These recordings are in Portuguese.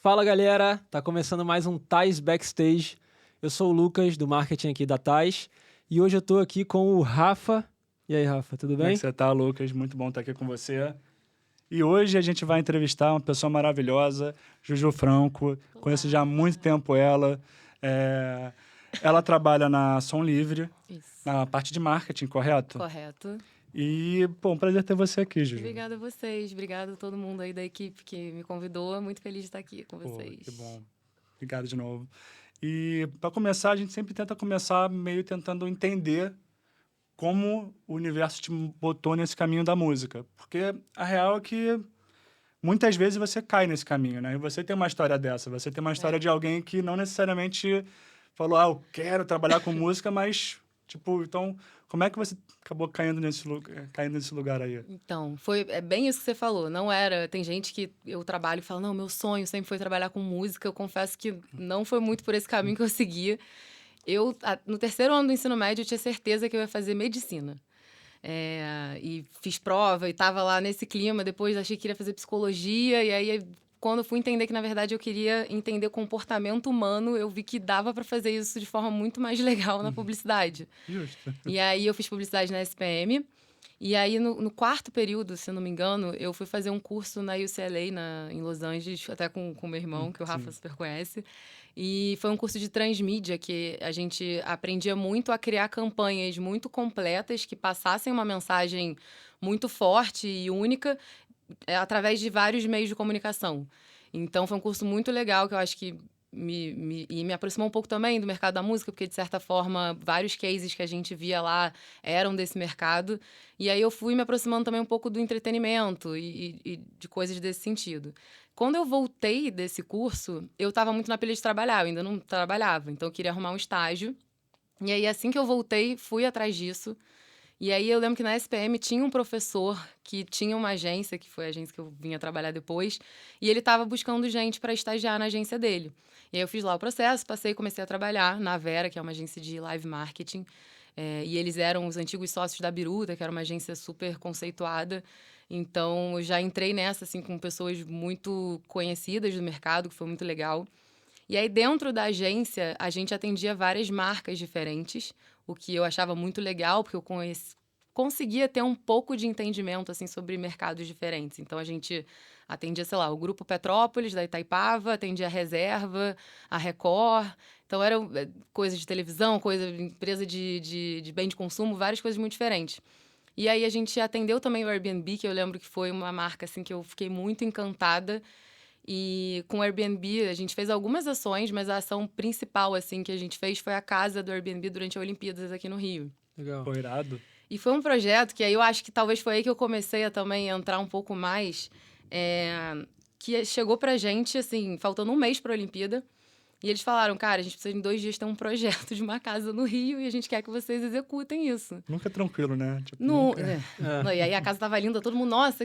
Fala galera, tá começando mais um Tais Backstage. Eu sou o Lucas, do marketing aqui da Tais, e hoje eu tô aqui com o Rafa. E aí, Rafa, tudo Como é que bem? você tá, Lucas? Muito bom estar aqui com você. E hoje a gente vai entrevistar uma pessoa maravilhosa, Juju Franco. Conheço já há muito tempo ela. É, Ela trabalha na Som Livre, Isso, na parte de marketing, correto? correto. E, pô, um prazer ter você aqui, Juju. Obrigada a vocês, obrigada a todo mundo aí da equipe que me convidou. Muito feliz de estar aqui com Pô, vocês. que bom. Obrigado de novo. E, para começar, a gente sempre tenta começar meio tentando entender como o universo te botou nesse caminho da música. Porque a real é que muitas vezes você cai nesse caminho, né? E você tem uma história dessa. Você tem uma história de alguém que não necessariamente falou, eu quero trabalhar com música, mas, tipo, então, como é que você acabou caindo nesse lugar aí? Então, é bem isso que você falou. Não era. Tem gente que eu trabalho e fala, não, meu sonho sempre foi trabalhar com música. Eu confesso que não foi muito por esse caminho que eu seguia. No terceiro ano do ensino médio, eu tinha certeza que eu ia fazer medicina. E fiz prova e estava lá nesse clima. Depois achei que iria fazer psicologia. E aí, quando eu fui entender que, na verdade, eu queria entender comportamento humano, eu vi que dava para fazer isso de forma muito mais legal na publicidade. Justo. E aí, eu fiz publicidade na SPM. E aí, no quarto período, se eu não me engano, eu fui fazer um curso na UCLA, em Los Angeles, até com meu irmão, que o Rafa Sim. super conhece. E foi um curso de transmídia que a gente aprendia muito a criar campanhas muito completas que passassem uma mensagem muito forte e única através de vários meios de comunicação. Então, foi um curso muito legal que eu acho que me aproximou um pouco também do mercado da música, porque, de certa forma, vários cases que a gente via lá eram desse mercado. E aí eu fui me aproximando também um pouco do entretenimento e de coisas desse sentido. Quando eu voltei desse curso, eu estava muito na pilha de trabalhar, eu ainda não trabalhava, então eu queria arrumar um estágio. E aí, assim que eu voltei, fui atrás disso. E aí eu lembro que na SPM tinha um professor que tinha uma agência, que foi a agência que eu vinha trabalhar depois, e ele estava buscando gente para estagiar na agência dele. E aí eu fiz lá o processo, passei e comecei a trabalhar na Vera, que é uma agência de live marketing. E eles eram os antigos sócios da Biruta, que era uma agência super conceituada. Então eu já entrei nessa assim com pessoas muito conhecidas do mercado, que foi muito legal. E aí, dentro da agência, a gente atendia várias marcas diferentes, o que eu achava muito legal, porque eu conseguia ter um pouco de entendimento, assim, sobre mercados diferentes. Então, a gente atendia, sei lá, o Grupo Petrópolis, da Itaipava, atendia a Reserva, a Record. Então, eram coisas de televisão, empresa de bem de consumo, várias coisas muito diferentes. E aí, a gente atendeu também o Airbnb, que eu lembro que foi uma marca, assim, que eu fiquei muito encantada. E com o Airbnb, a gente fez algumas ações, mas a ação principal, assim, que a gente fez foi a casa do Airbnb durante as Olimpíadas aqui no Rio. Legal. Foi irado. E foi um projeto que aí eu acho que talvez foi aí que eu comecei a também entrar um pouco mais, que chegou pra gente, assim, faltando um mês pra Olimpíada. E eles falaram, cara, a gente precisa em 2 dias ter um projeto de uma casa no Rio e a gente quer que vocês executem isso. Nunca é tranquilo, né? Tipo, No, nunca... Não, e aí a casa tava linda, todo mundo, nossa,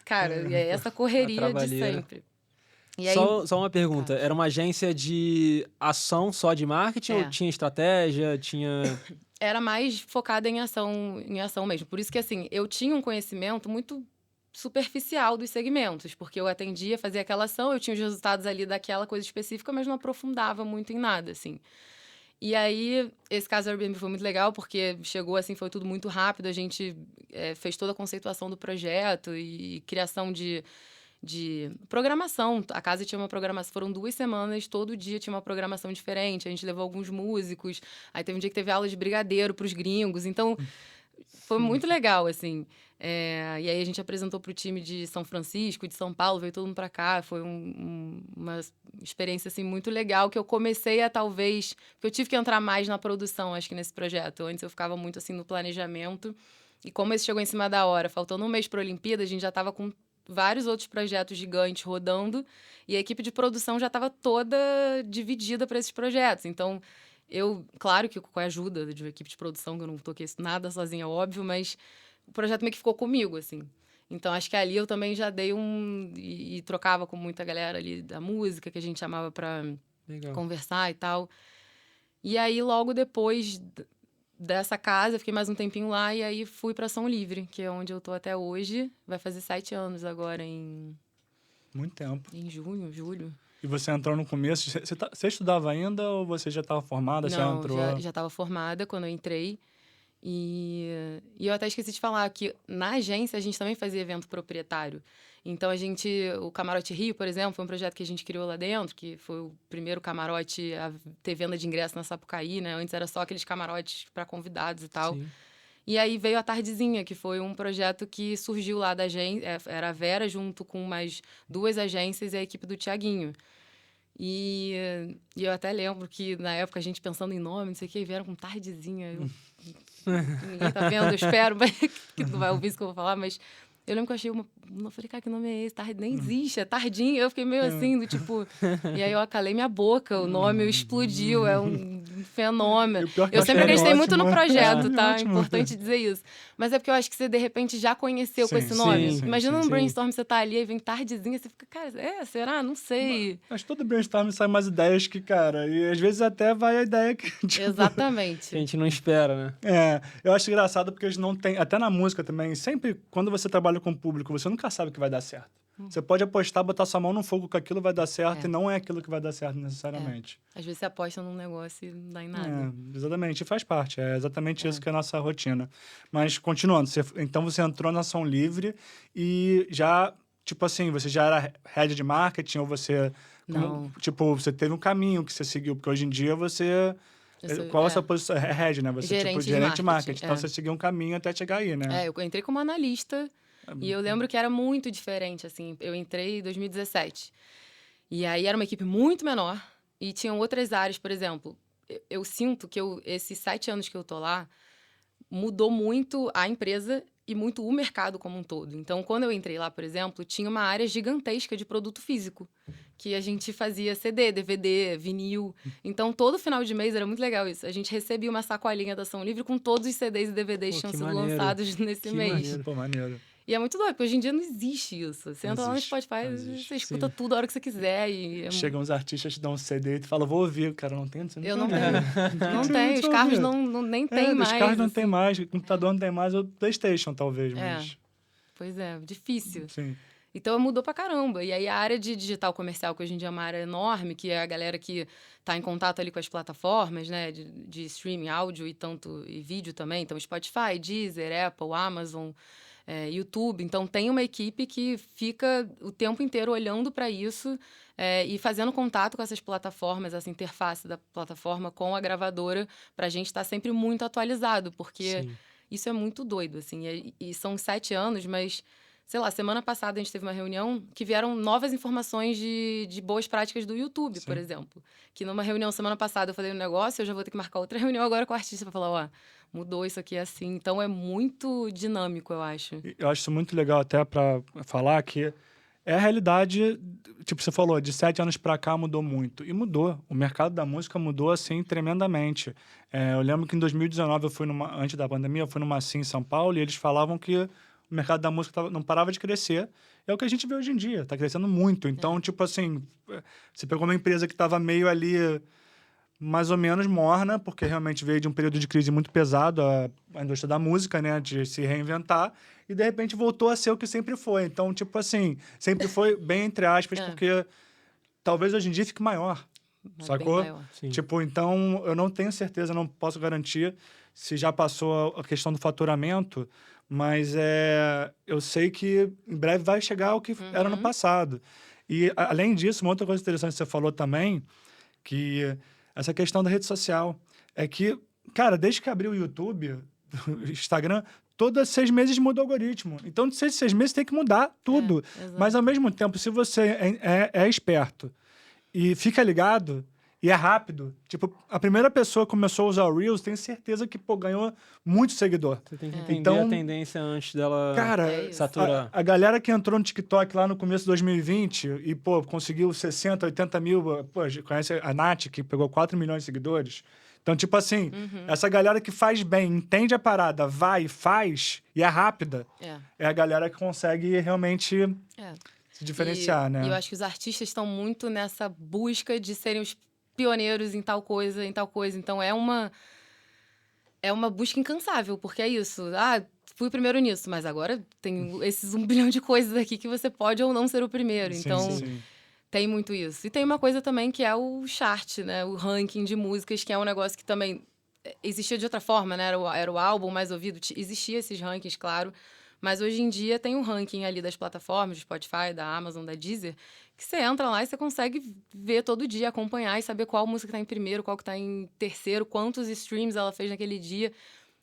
cara, e é essa correria de trabalheira. sempre. E aí, Só uma pergunta, Claro. era uma agência de ação só de marketing ou tinha estratégia, tinha... Era mais focada em ação mesmo. Por isso que, assim, eu tinha um conhecimento muito superficial dos segmentos, porque eu atendia, fazia aquela ação, eu tinha os resultados ali daquela coisa específica, mas não aprofundava muito em nada, assim. E aí, esse caso do Airbnb foi muito legal, porque chegou, assim, foi tudo muito rápido, a gente fez toda a conceituação do projeto e criação de programação. A casa tinha uma programação, foram 2 semanas, todo dia tinha uma programação diferente. A gente levou alguns músicos, aí teve um dia que teve aula de brigadeiro para os gringos. Então, foi muito legal, assim. E aí a gente apresentou para o time de São Francisco, de São Paulo, veio todo mundo para cá. Foi uma experiência, assim, muito legal, que eu comecei a, talvez... Porque eu tive que entrar mais na produção, acho que, nesse projeto. Antes eu ficava muito, assim, no planejamento. E como esse chegou em cima da hora, faltando um mês para a Olimpíada, a gente já estava com vários outros projetos gigantes rodando e a equipe de produção já estava toda dividida para esses projetos. Então, claro que com a ajuda de uma equipe de produção, que eu não toquei isso nada sozinha, óbvio, mas o projeto meio que ficou comigo, assim. Então, acho que ali eu também já dei e trocava com muita galera ali da música, que a gente chamava para conversar e tal. E aí, logo depois dessa casa, eu fiquei mais um tempinho lá e aí fui pra Som Livre, que é onde eu tô até hoje. Vai fazer 7 anos agora Muito tempo. em junho, julho. E você entrou no começo, você estudava ainda ou você já estava formada, você Não, entrou? já estava formada quando eu entrei. E eu até esqueci de falar que na agência a gente também fazia evento proprietário. Então o Camarote Rio, por exemplo, foi um projeto que a gente criou lá dentro, que foi o primeiro camarote a ter venda de ingresso na Sapucaí, né? Antes era só aqueles camarotes para convidados e tal. Sim. E aí veio a Tardezinha, que foi um projeto que surgiu lá da agência, era a Vera junto com mais 2 agências e a equipe do Tiaguinho. E eu até lembro que na época a gente pensando em nome, não sei o que, vieram com Tardezinha. Ninguém tá vendo, eu espero que não vai ouvir isso que eu vou falar, mas eu lembro que eu achei eu falei, cara, que nome é esse? Nem existe, é Tardinho. Eu fiquei meio assim, do tipo... E aí eu acalei minha boca, o nome explodiu, é um fenômeno. E o pior que Eu eu sempre achei acreditei muito ótimo. no projeto, É, tá? É ótimo. importante dizer isso. Mas é porque eu acho que você, de repente, já conheceu com Sim, esse nome. sim, Imagina sim, num sim. brainstorm, você tá ali e vem Tardezinha, você fica, cara, será? Não sei. Mas todo brainstorm sai mais ideias que, cara, e às vezes até vai a ideia que, tipo, Que a Exatamente. gente não espera, né? eu acho engraçado porque eles não têm, até na música também, sempre quando você trabalha com o público, você nunca sabe que vai dar certo. Você pode apostar, botar sua mão no fogo que aquilo vai dar certo e não é aquilo que vai dar certo necessariamente. Às vezes você aposta num negócio e não dá em nada. Exatamente, e faz parte, é exatamente isso que é a nossa rotina. Mas, continuando, então você entrou na Som Livre e já, tipo assim, você já era head de marketing ou você... Não. Tipo, você teve um caminho que você seguiu, porque hoje em dia você... Qual é a sua posição? É head, né? Você, Gerente tipo, de gerente de marketing. marketing, Então, você seguiu um caminho até chegar aí, né? Eu entrei como analista e eu lembro que era muito diferente, assim. Eu entrei em 2017. E aí era uma equipe muito menor e tinham outras áreas, por exemplo. Eu sinto que esses 7 anos que eu tô lá, mudou muito a empresa e muito o mercado como um todo. Então, quando eu entrei lá, por exemplo, tinha uma área gigantesca de produto físico, que a gente fazia CD, DVD, vinil. Então, todo final de mês era muito legal isso. A gente recebia uma sacolinha da Ação Livre com todos os CDs e DVDs que tinham que sido maneiro. lançados nesse Que mês. maneiro. Pô, maneiro. E é muito doido, porque hoje em dia não existe isso. Você Não entra lá no existe, Spotify, não existe. você escuta Sim. tudo a hora que você quiser. E Chegam uns artistas, te dão um CD e tu fala, vou ouvir. Cara, não tem? Você eu não tem. tenho. Não Você tem. Os vai carros ouvir. nem tem mais. Os carros não assim. tem mais, o computador não tem mais, o PlayStation talvez, mas... Pois é, difícil. Sim. Então mudou pra caramba. E aí a área de digital comercial, que hoje em dia é uma área enorme, que é a galera que tá em contato ali com as plataformas, né, de streaming, áudio e vídeo também. Então Spotify, Deezer, Apple, Amazon, YouTube. Então tem uma equipe que fica o tempo inteiro olhando para isso e fazendo contato com essas plataformas, essa interface da plataforma com a gravadora, para a gente estar sempre muito atualizado, porque Sim. isso é muito doido, assim. E são 7 anos, mas, sei lá, semana passada a gente teve uma reunião que vieram novas informações de boas práticas do YouTube, por exemplo. Que numa reunião semana passada eu falei um negócio, eu já vou ter que marcar outra reunião agora com o artista para falar, ó, mudou isso aqui assim. Então é muito dinâmico, eu acho. Eu acho isso muito legal até para falar que é a realidade, tipo, você falou, de 7 anos para cá mudou muito. E mudou. O mercado da música mudou, assim, tremendamente. Eu lembro que em 2019, antes da pandemia, eu fui numa em São Paulo e eles falavam que o mercado da música não parava de crescer. É o que a gente vê hoje em dia, tá crescendo muito. Então, tipo assim, você pegou uma empresa que estava meio ali mais ou menos morna, porque realmente veio de um período de crise muito pesado, a indústria da música, né, de se reinventar, e de repente voltou a ser o que sempre foi. Então, tipo assim, sempre foi bem entre aspas, porque talvez hoje em dia fique maior, Mas sacou? bem maior. Sim. Tipo, então, eu não tenho certeza, não posso garantir se já passou a questão do faturamento, mas eu sei que em breve vai chegar ao que era no passado. E, além disso, uma outra coisa interessante que você falou também, que essa questão da rede social. É que, cara, desde que abriu o YouTube, o Instagram, todos 6 meses muda o algoritmo. Então, de 6 meses tem que mudar tudo. Mas, ao mesmo tempo, se você é esperto e fica ligado e é rápido, tipo, a primeira pessoa que começou a usar o Reels, tenho certeza que, ganhou muito seguidor. Você tem que entender Então, a tendência antes dela cara, saturar. a galera que entrou no TikTok lá no começo de 2020 e, conseguiu 60, 80 mil... conhece a Nath, que pegou 4 milhões de seguidores? Então, tipo assim, essa galera que faz bem, entende a parada, vai e faz, e é rápida, é a galera que consegue realmente se diferenciar, né? E eu acho que os artistas estão muito nessa busca de serem os pioneiros em tal coisa, em tal coisa. Então, é uma busca incansável, porque é isso. Fui o primeiro nisso, mas agora tem esses 1 bilhão de coisas aqui que você pode ou não ser o primeiro. Sim, Então, sim. Tem muito isso. E tem uma coisa também que é o chart, né? O ranking de músicas, que é um negócio que também existia de outra forma, né? Era o álbum mais ouvido. Existia esses rankings, claro. Mas hoje em dia tem um ranking ali das plataformas, do Spotify, da Amazon, da Deezer, que você entra lá e você consegue ver todo dia, acompanhar e saber qual música está em primeiro, qual que está em terceiro, quantos streams ela fez naquele dia.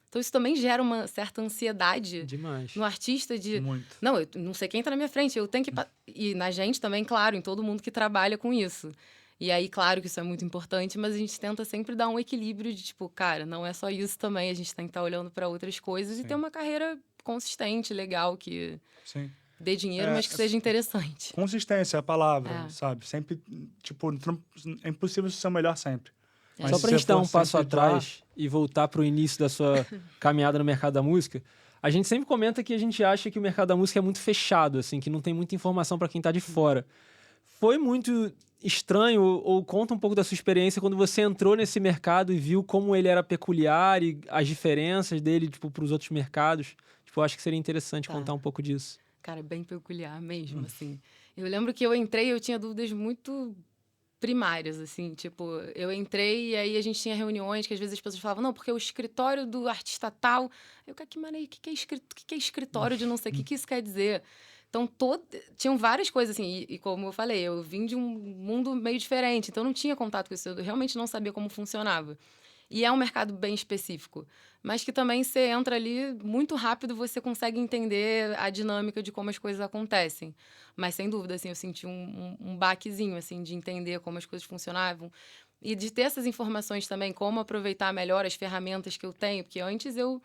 Então isso também gera uma certa ansiedade Demais. no artista de... Muito. Não, eu não sei quem tá na minha frente, eu tenho que... E na gente também, claro, em todo mundo que trabalha com isso. E aí, claro que isso é muito importante, mas a gente tenta sempre dar um equilíbrio de, tipo, cara, não é só isso também, a gente tem que estar olhando para outras coisas e ter uma carreira consistente, legal, que Sim. dê dinheiro, mas que seja interessante. Consistência é a palavra, sabe? Sempre, tipo, é impossível ser o melhor sempre. Mas Só se pra você gente dar for um passo sempre atrás e voltar pro início da sua caminhada no mercado da música, a gente sempre comenta que a gente acha que o mercado da música é muito fechado, assim, que não tem muita informação para quem tá de fora. Foi muito estranho, ou conta um pouco da sua experiência quando você entrou nesse mercado e viu como ele era peculiar e as diferenças dele, tipo, pros outros mercados? Tipo, eu acho que seria interessante contar um pouco disso. Cara, bem peculiar mesmo, assim. Eu lembro que eu entrei e eu tinha dúvidas muito primárias, assim, tipo, eu entrei e aí a gente tinha reuniões que às vezes as pessoas falavam, não, porque o escritório do artista tal, eu, que maneiro, o que é escritório de não sei, o que isso quer dizer? Então, tinham várias coisas, assim, e como eu falei, eu vim de um mundo meio diferente, então eu não tinha contato com isso, eu realmente não sabia como funcionava. E é um mercado bem específico, mas que também você entra ali, muito rápido você consegue entender a dinâmica de como as coisas acontecem. Mas, sem dúvida, assim, eu senti um baquezinho, assim, de entender como as coisas funcionavam. E de ter essas informações também, como aproveitar melhor as ferramentas que eu tenho. Porque antes eu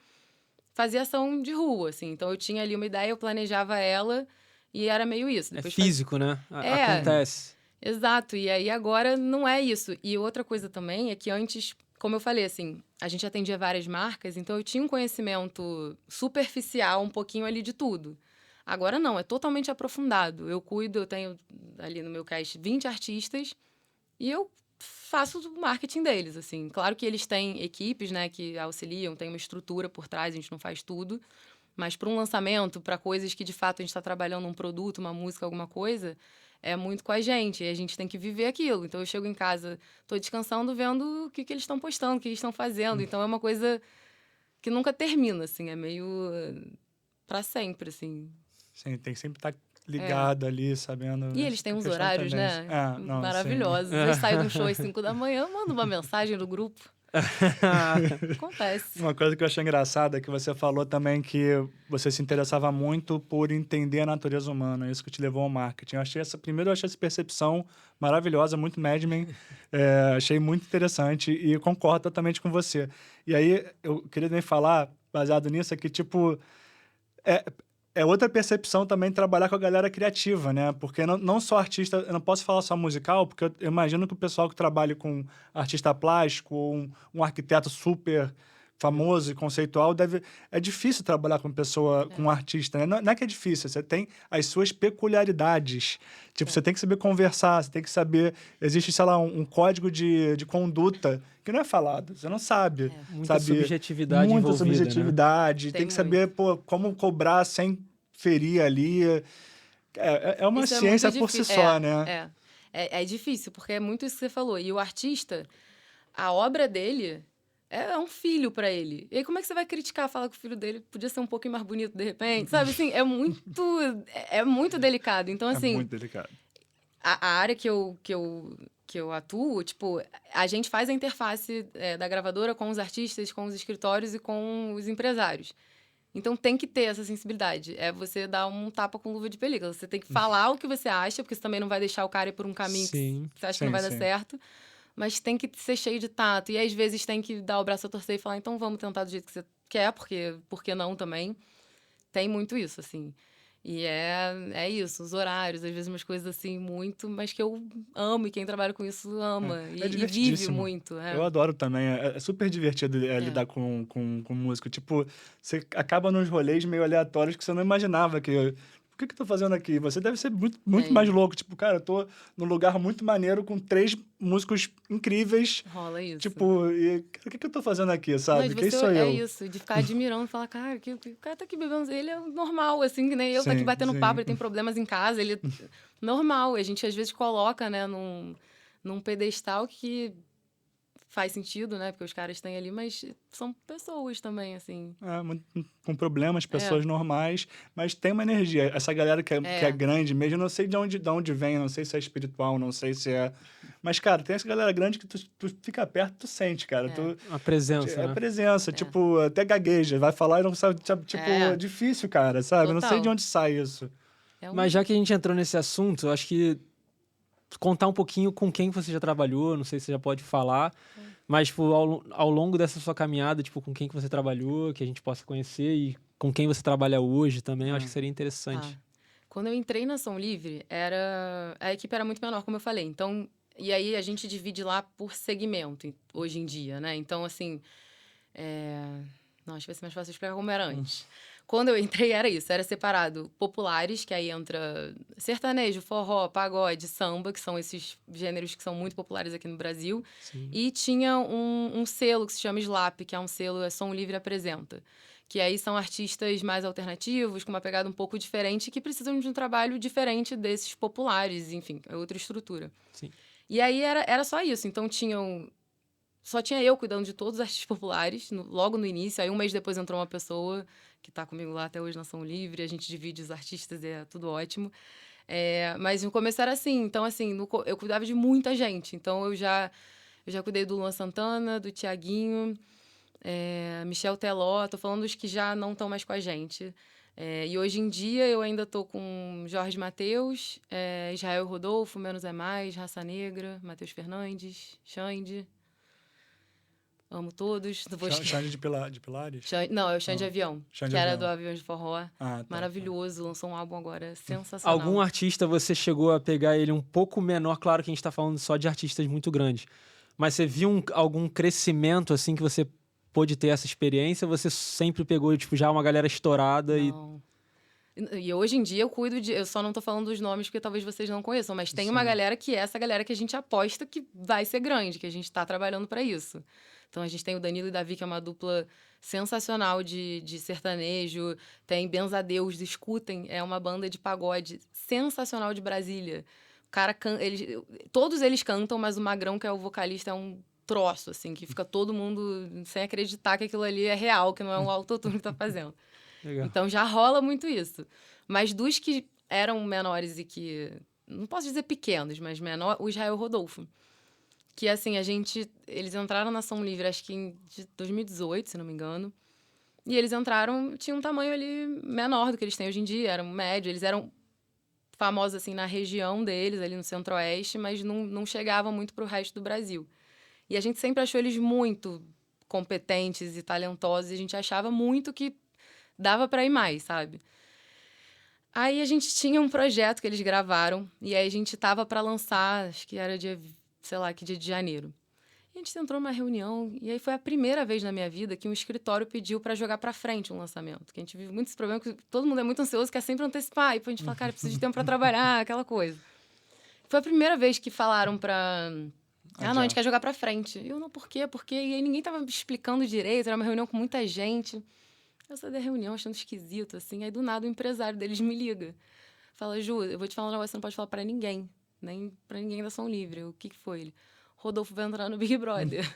fazia ação de rua, assim. Então, eu tinha ali uma ideia, eu planejava ela e era meio isso. É Depois físico, né? Acontece. Exato, e aí agora não é isso. E outra coisa também é que antes, como eu falei, assim, a gente atendia várias marcas, então eu tinha um conhecimento superficial, um pouquinho ali de tudo. Agora não, é totalmente aprofundado. Eu tenho ali no meu cast 20 artistas e eu faço o marketing deles, assim. Claro que eles têm equipes, né, que auxiliam, tem uma estrutura por trás, a gente não faz tudo. Mas para um lançamento, para coisas que de fato a gente está trabalhando um produto, uma música, alguma coisa, é muito com a gente. E a gente tem que viver aquilo. Então eu chego em casa, estou descansando, vendo o que eles estão postando, o que eles estão fazendo. Então é uma coisa que nunca termina, assim. É meio para sempre, assim. Sim, tem que sempre estar ligado ali, sabendo. E eles têm uns questão horários, tendência. né? Não, Maravilhosos. Eu saio de um show às 5 da manhã, mando uma mensagem no grupo. Acontece. Uma coisa que eu achei engraçada é que você falou também que você se interessava muito por entender a natureza humana, isso que te levou ao marketing. Primeiro eu achei essa percepção maravilhosa, muito Mad Men, achei muito interessante e concordo totalmente com você. E aí eu queria também falar, baseado nisso, é que tipo é outra percepção também trabalhar com a galera criativa, né? Porque não só artista, eu não posso falar só musical, porque eu imagino que o pessoal que trabalha com artista plástico ou um arquiteto super famoso e conceitual é difícil trabalhar com pessoa, com um artista, né? Não é que é difícil, você tem as suas peculiaridades. Tipo, você tem que saber conversar, você tem que saber... Existe, sei lá, um código de conduta que não é falado, você não sabe. Muita subjetividade Muita envolvida, subjetividade. Né? Tem que saber, como cobrar sem ferir ali. É uma Isso ciência por si só, né? É difícil, porque é muito isso que você falou. E o artista, a obra dele é um filho para ele. E aí, como é que você vai criticar, falar que o filho dele podia ser um pouquinho mais bonito de repente? Sabe, assim, é muito delicado. Então, assim... É muito delicado. A área que eu atuo, tipo, a gente faz a interface da gravadora com os artistas, com os escritórios e com os empresários. Então, tem que ter essa sensibilidade. É você dar um tapa com luva de película. Você tem que falar o que você acha, porque você também não vai deixar o cara ir por um caminho que você acha que não vai dar certo. Mas tem que ser cheio de tato. E, às vezes, tem que dar o braço a torcer e falar, então, vamos tentar do jeito que você quer, porque por que não também? Tem muito isso, assim. E é isso, os horários, às vezes umas coisas assim, muito, mas que eu amo e quem trabalha com isso ama. E vive muito. Eu adoro também, é super divertido lidar com músico. Tipo, você acaba nos rolês meio aleatórios que você não imaginava que que eu tô fazendo aqui? Você deve ser muito Tem. mais louco. Tipo, cara, eu tô num lugar muito maneiro com 3 músicos incríveis. Rola isso. Tipo, e, cara, o que eu tô fazendo aqui, Não, sabe? de Quem você- sou é eu? isso, de ficar admirando e falar, cara, que o cara tá aqui bebendo, ele é normal, assim, que nem eu, tá aqui Sim, batendo sim. papo, ele tem problemas em casa, ele é normal. A gente às vezes coloca, né, num pedestal que faz sentido, né, porque os caras têm ali, mas são pessoas também, assim. Com problemas, É. pessoas normais, mas tem uma energia. Essa galera que é grande mesmo, eu não sei de onde vem, eu não sei se é espiritual, não sei se é... Mas, cara, tem essa galera grande que tu fica perto, tu sente, cara. A presença, É né? presença, tipo, até gagueja, vai falar e não sabe, tipo, É. difícil, cara, sabe? Eu não sei de Total. onde sai isso. É um- Mas já que a gente entrou nesse assunto, eu acho que contar um pouquinho com quem você já trabalhou, não sei se você já pode falar, mas tipo, ao longo dessa sua caminhada, tipo, com quem que você trabalhou, que a gente possa conhecer e com quem você trabalha hoje também, eu acho que seria interessante. Tá. Quando eu entrei na Ação Livre, a equipe era muito menor, como eu falei. Então, e aí a gente divide lá por segmento, hoje em dia, né? Então, assim, não, acho que vai ser mais fácil explicar como era antes. Quando eu entrei, era isso. Era separado populares, que aí entra sertanejo, forró, pagode, samba, que são esses gêneros que são muito populares aqui no Brasil. Sim. E tinha um selo que se chama SLAP, que é um selo, Som Livre Apresenta. Que aí são artistas mais alternativos, com uma pegada um pouco diferente, que precisam de um trabalho diferente desses populares, enfim, é outra estrutura. Sim. E aí era só isso. Então só tinha eu cuidando de todos os artistas populares, logo no início. Aí um mês depois entrou uma pessoa que está comigo lá até hoje na Ação Livre. A gente divide os artistas, é tudo ótimo. Mas no começo era assim. Então, assim, eu cuidava de muita gente. Então, eu já cuidei do Luan Santana, do Tiaguinho, Michel Teló. Tô falando dos que já não estão mais com a gente. E hoje em dia eu ainda tô com Jorge Mateus, Israel Rodolfo, Menos é Mais, Raça Negra, Matheus Fernandes, Xande. Amo todos. Não vou Xande de Pilares? Não, é o Xande Avião, Xande que era Avião. do Aviões de Forró. Ah, tá. Maravilhoso, lançou um álbum agora sensacional. Algum artista você chegou a pegar ele um pouco menor? Claro que a gente tá falando só de artistas muito grandes. Mas você viu algum crescimento, assim, que você pôde ter essa experiência? Ou você sempre pegou, tipo, já uma galera estourada Não. E hoje em dia eu cuido de... Eu só não tô falando dos nomes porque talvez vocês não conheçam, mas tem uma galera que é essa galera que a gente aposta que vai ser grande, que a gente tá trabalhando para isso. Então a gente tem o Danilo e Davi, que é uma dupla sensacional de sertanejo. Tem Benzadeus, escutem, é uma banda de pagode sensacional de Brasília. O cara todos eles cantam, mas o Magrão, que é o vocalista, é um troço, assim, que fica todo mundo sem acreditar que aquilo ali é real, que não é um autotune que tá fazendo. Legal. Então já rola muito isso. Mas dos que eram menores e que... Não posso dizer pequenos, mas menor, o Israel Rodolfo. Que, assim, eles entraram na Ação Livre, acho que em 2018, se não me engano. E eles entraram, tinham um tamanho ali menor do que eles têm hoje em dia, eram médio. Eles eram famosos, assim, na região deles, ali no Centro-Oeste, mas não chegavam muito pro resto do Brasil. E a gente sempre achou eles muito competentes e talentosos, e a gente achava muito que dava pra ir mais, sabe? Aí a gente tinha um projeto que eles gravaram, e aí a gente tava pra lançar, acho que era dia de janeiro. E a gente entrou numa reunião, e aí foi a primeira vez na minha vida que um escritório pediu pra jogar pra frente um lançamento. Que a gente vive muito esse problema, que todo mundo é muito ansioso, quer sempre antecipar, e depois a gente fala, cara, preciso de tempo pra trabalhar, aquela coisa. Foi a primeira vez que falaram pra... não, a gente quer jogar pra frente. Eu, não, por quê? Porque e aí ninguém tava me explicando direito, era uma reunião com muita gente. Eu saí da reunião achando esquisito, assim. Aí, do nada, o empresário deles me liga. Fala, Ju, eu vou te falar um negócio que você não pode falar pra ninguém. Nem pra ninguém da Ação Livre. O que foi ele? Rodolfo vai entrar no Big Brother.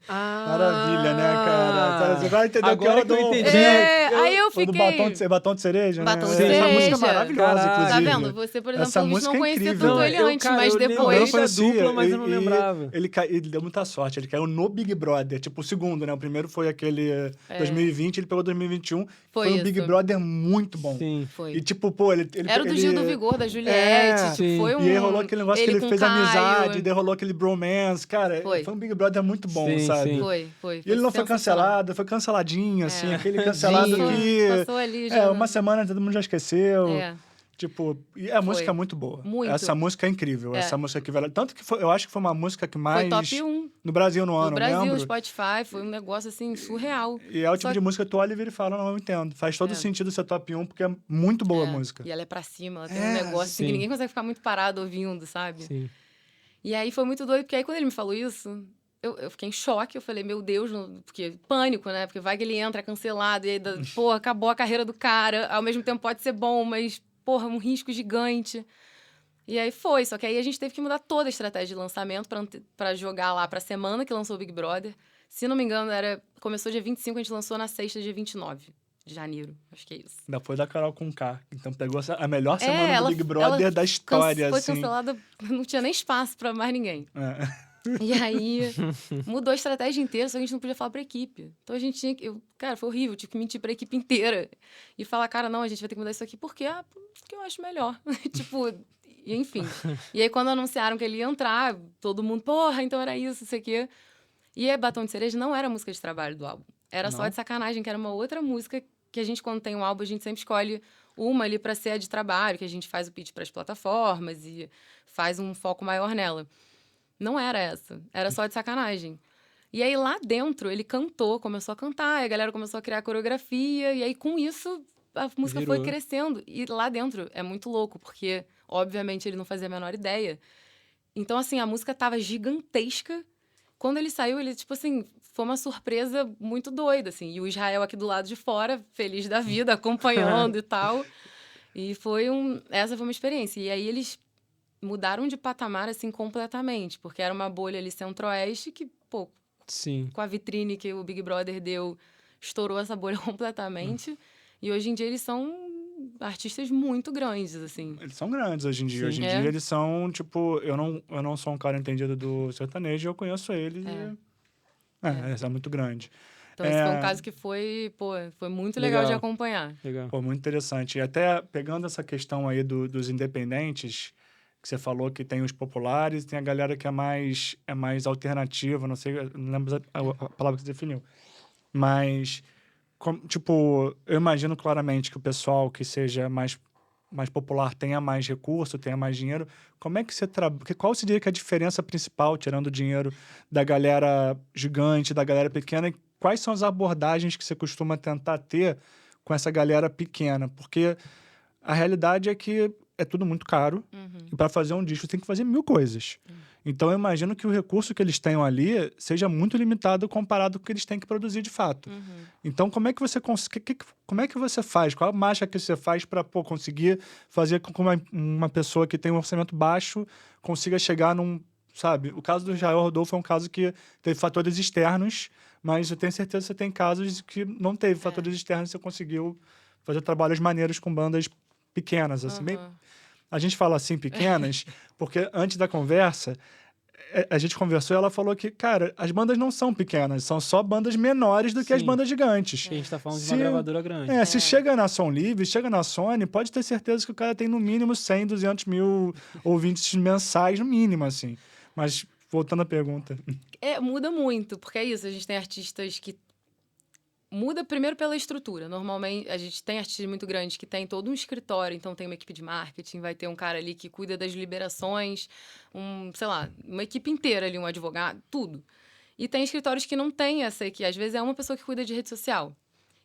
Maravilha, né, cara? Você vai entender Agora o que eu entendi. Aí eu Foi do fiquei... batom de cereja, Batom né? de Essa música é cereja. maravilhosa, Caraca. Tá inclusive. vendo? Você, por exemplo, Essa não música é conhecia incrível. tudo ele antes, mas eu depois... lembrei da conhecia, dupla, mas eu não lembrava. Ele deu muita sorte. Ele caiu no Big Brother. Tipo, o segundo, né? O primeiro foi aquele 2020, ele pegou 2021. Foi um isso. Big Brother muito bom. Sim. Foi. E tipo, pô, ele Era o do Gil do Vigor, da Juliette. sim. Foi um... E aí rolou aquele negócio que ele com fez Caio. amizade, daí rolou aquele bromance. Cara, Foi. um Big Brother muito bom, Sim, sabe? sim. Foi. E ele não foi sensacional. cancelado, foi canceladinho, assim. Aquele cancelado Sim. que... Passou ali já. uma semana todo mundo já esqueceu. Tipo, e a música é Foi. muito boa. Muito. Essa música é incrível. É. Essa música que vale... Tanto que eu acho que foi uma música que mais... Foi top 1 no Brasil no ano, no Brasil, no lembro. Spotify. Foi um negócio, assim, surreal. E é o tipo Só de música que tu olha e vira e fala, não, eu entendo. Faz todo É. sentido ser top 1, porque é muito boa a música. E ela é pra cima, ela tem É, um negócio assim, que sim. ninguém consegue ficar muito parado ouvindo, sabe? Sim. E aí foi muito doido, porque aí quando ele me falou isso, eu fiquei em choque. Eu falei, meu Deus, porque pânico, né? Porque vai que ele entra, é cancelado, e aí, porra, acabou a carreira do cara. Ao mesmo tempo pode ser bom, mas, porra, um risco gigante. E aí foi, só que aí a gente teve que mudar toda a estratégia de lançamento pra jogar lá pra semana que lançou o Big Brother. Se não me engano, começou dia 25, a gente lançou na sexta, dia 29 de janeiro. Acho que é isso. Ainda foi da Carol Conká. Então pegou a melhor semana do ela- Big Brother ela da história, Foi assim. cancelada, não tinha nem espaço pra mais ninguém. É. E aí, mudou a estratégia inteira, só que a gente não podia falar pra equipe. Então a gente tinha que. Cara, foi horrível, eu tive que mentir pra equipe inteira. E falar, cara, não, a gente vai ter que mudar isso aqui. Por quê? Porque eu acho melhor. Tipo, e enfim. E aí, quando anunciaram que ele ia entrar, todo mundo, porra, então era isso, isso aqui. E a Batom de Cereja não era a música de trabalho do álbum. Era só Não? de sacanagem, que era uma outra música que a gente, quando tem um álbum, a gente sempre escolhe uma ali pra ser a de trabalho, que a gente faz o pitch pras plataformas e faz um foco maior nela. Não era essa. Era só de sacanagem. E aí, lá dentro, ele cantou, começou a cantar, e a galera começou a criar coreografia, e aí, com isso, a música foi Virou. crescendo. E lá dentro é muito louco, porque, obviamente, ele não fazia a menor ideia. Então, assim, a música tava gigantesca. Quando ele saiu, ele, tipo assim, foi uma surpresa muito doida, assim. E o Israel aqui do lado de fora, feliz da vida, acompanhando e tal. E essa foi uma experiência. E aí, eles mudaram de patamar, assim, completamente. Porque era uma bolha ali centro-oeste que, pô, Sim. com a vitrine que o Big Brother deu, estourou essa bolha completamente. E hoje em dia eles são artistas muito grandes, assim. Eles são grandes hoje em dia. Sim. Hoje em É. dia eles são, tipo... Eu não sou um cara entendido do sertanejo, eu conheço eles eles são muito grandes. Então, esse foi um caso que foi muito legal de Legal. acompanhar. Legal. Pô, muito interessante. E até pegando essa questão aí dos independentes, que você falou que tem os populares e tem a galera que é mais alternativa, não sei, não lembro a palavra que você definiu. Mas, tipo, eu imagino claramente que o pessoal que seja mais popular tenha mais recurso, tenha mais dinheiro. Como é que você qual você diria que é a diferença principal, tirando o dinheiro, da galera gigante, da galera pequena? E quais são as abordagens que você costuma tentar ter com essa galera pequena? Porque a realidade é que é tudo muito caro. E para fazer um disco tem que fazer 1000 coisas. Então eu imagino que o recurso que eles tenham ali seja muito limitado comparado com o que eles têm que produzir de fato. Então como é que você como é que você faz? Qual a marcha que você faz para conseguir fazer com que uma pessoa que tem um orçamento baixo consiga chegar num, sabe? O caso do Israel Rodolfo é um caso que teve fatores externos, mas eu tenho certeza que você tem casos que não teve fatores externos e você conseguiu fazer trabalhos maneiros com bandas pequenas, assim, bem... A gente fala assim, pequenas, porque antes da conversa, a gente conversou e ela falou que, cara, as bandas não são pequenas, são só bandas menores do que as Sim. bandas gigantes. A gente tá falando de uma gravadora grande. Se chega na Som Livre, chega na Sony, pode ter certeza que o cara tem no mínimo 100, 200 mil ouvintes mensais, no mínimo, assim. Mas, voltando à pergunta. Muda muito, porque é isso, a gente tem artistas que... Muda primeiro pela estrutura. Normalmente, a gente tem artistas muito grandes que tem todo um escritório, então tem uma equipe de marketing, vai ter um cara ali que cuida das liberações, sei lá, uma equipe inteira ali, um advogado, tudo. E tem escritórios que não tem essa equipe, às vezes é uma pessoa que cuida de rede social.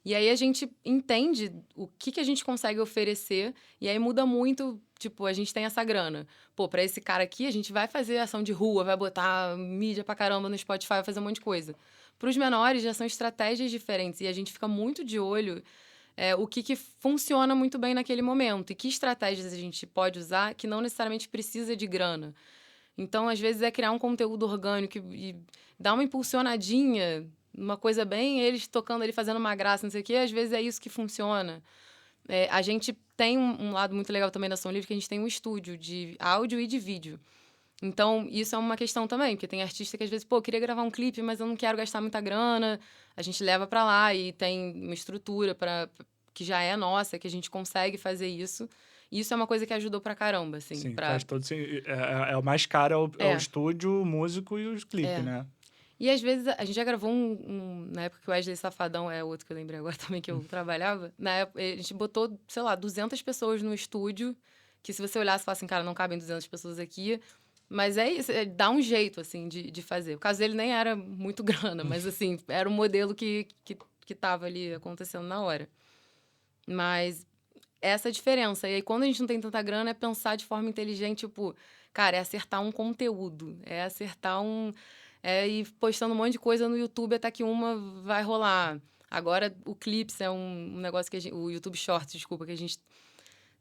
E aí a gente entende o que a gente consegue oferecer, e aí muda muito, tipo, a gente tem essa grana. Pô, pra esse cara aqui, a gente vai fazer ação de rua, vai botar mídia pra caramba no Spotify, vai fazer um monte de coisa. Para os menores, já são estratégias diferentes, e a gente fica muito de olho o que funciona muito bem naquele momento, e que estratégias a gente pode usar que não necessariamente precisa de grana. Então, às vezes, é criar um conteúdo orgânico e dar uma impulsionadinha, uma coisa bem, eles tocando ali, fazendo uma graça, não sei o quê, às vezes é isso que funciona. A gente tem um lado muito legal também da Som Livre, que a gente tem um estúdio de áudio e de vídeo. Então, isso é uma questão também, porque tem artista que às vezes, pô, queria gravar um clipe, mas eu não quero gastar muita grana. A gente leva pra lá e tem uma estrutura que já é nossa, que a gente consegue fazer isso. E isso é uma coisa que ajudou pra caramba, assim. Sim, faz todo sentido. O mais caro é o estúdio, o músico e os clipes, né? E às vezes a gente já gravou na época que o Wesley Safadão é outro que eu lembrei agora também que eu trabalhava. Na época, a gente botou, sei lá, 200 pessoas no estúdio, que se você olhasse e falasse assim, cara, não cabem 200 pessoas aqui. Mas é isso, dá um jeito, assim, de fazer. O caso dele nem era muito grana, mas assim, era um modelo que tava ali acontecendo na hora. Mas essa é a diferença. E aí, quando a gente não tem tanta grana, é pensar de forma inteligente, tipo, cara, é acertar um conteúdo, é acertar ir postando um monte de coisa no YouTube até que uma vai rolar. Agora, o Clips é um negócio que o YouTube Shorts, desculpa, que a gente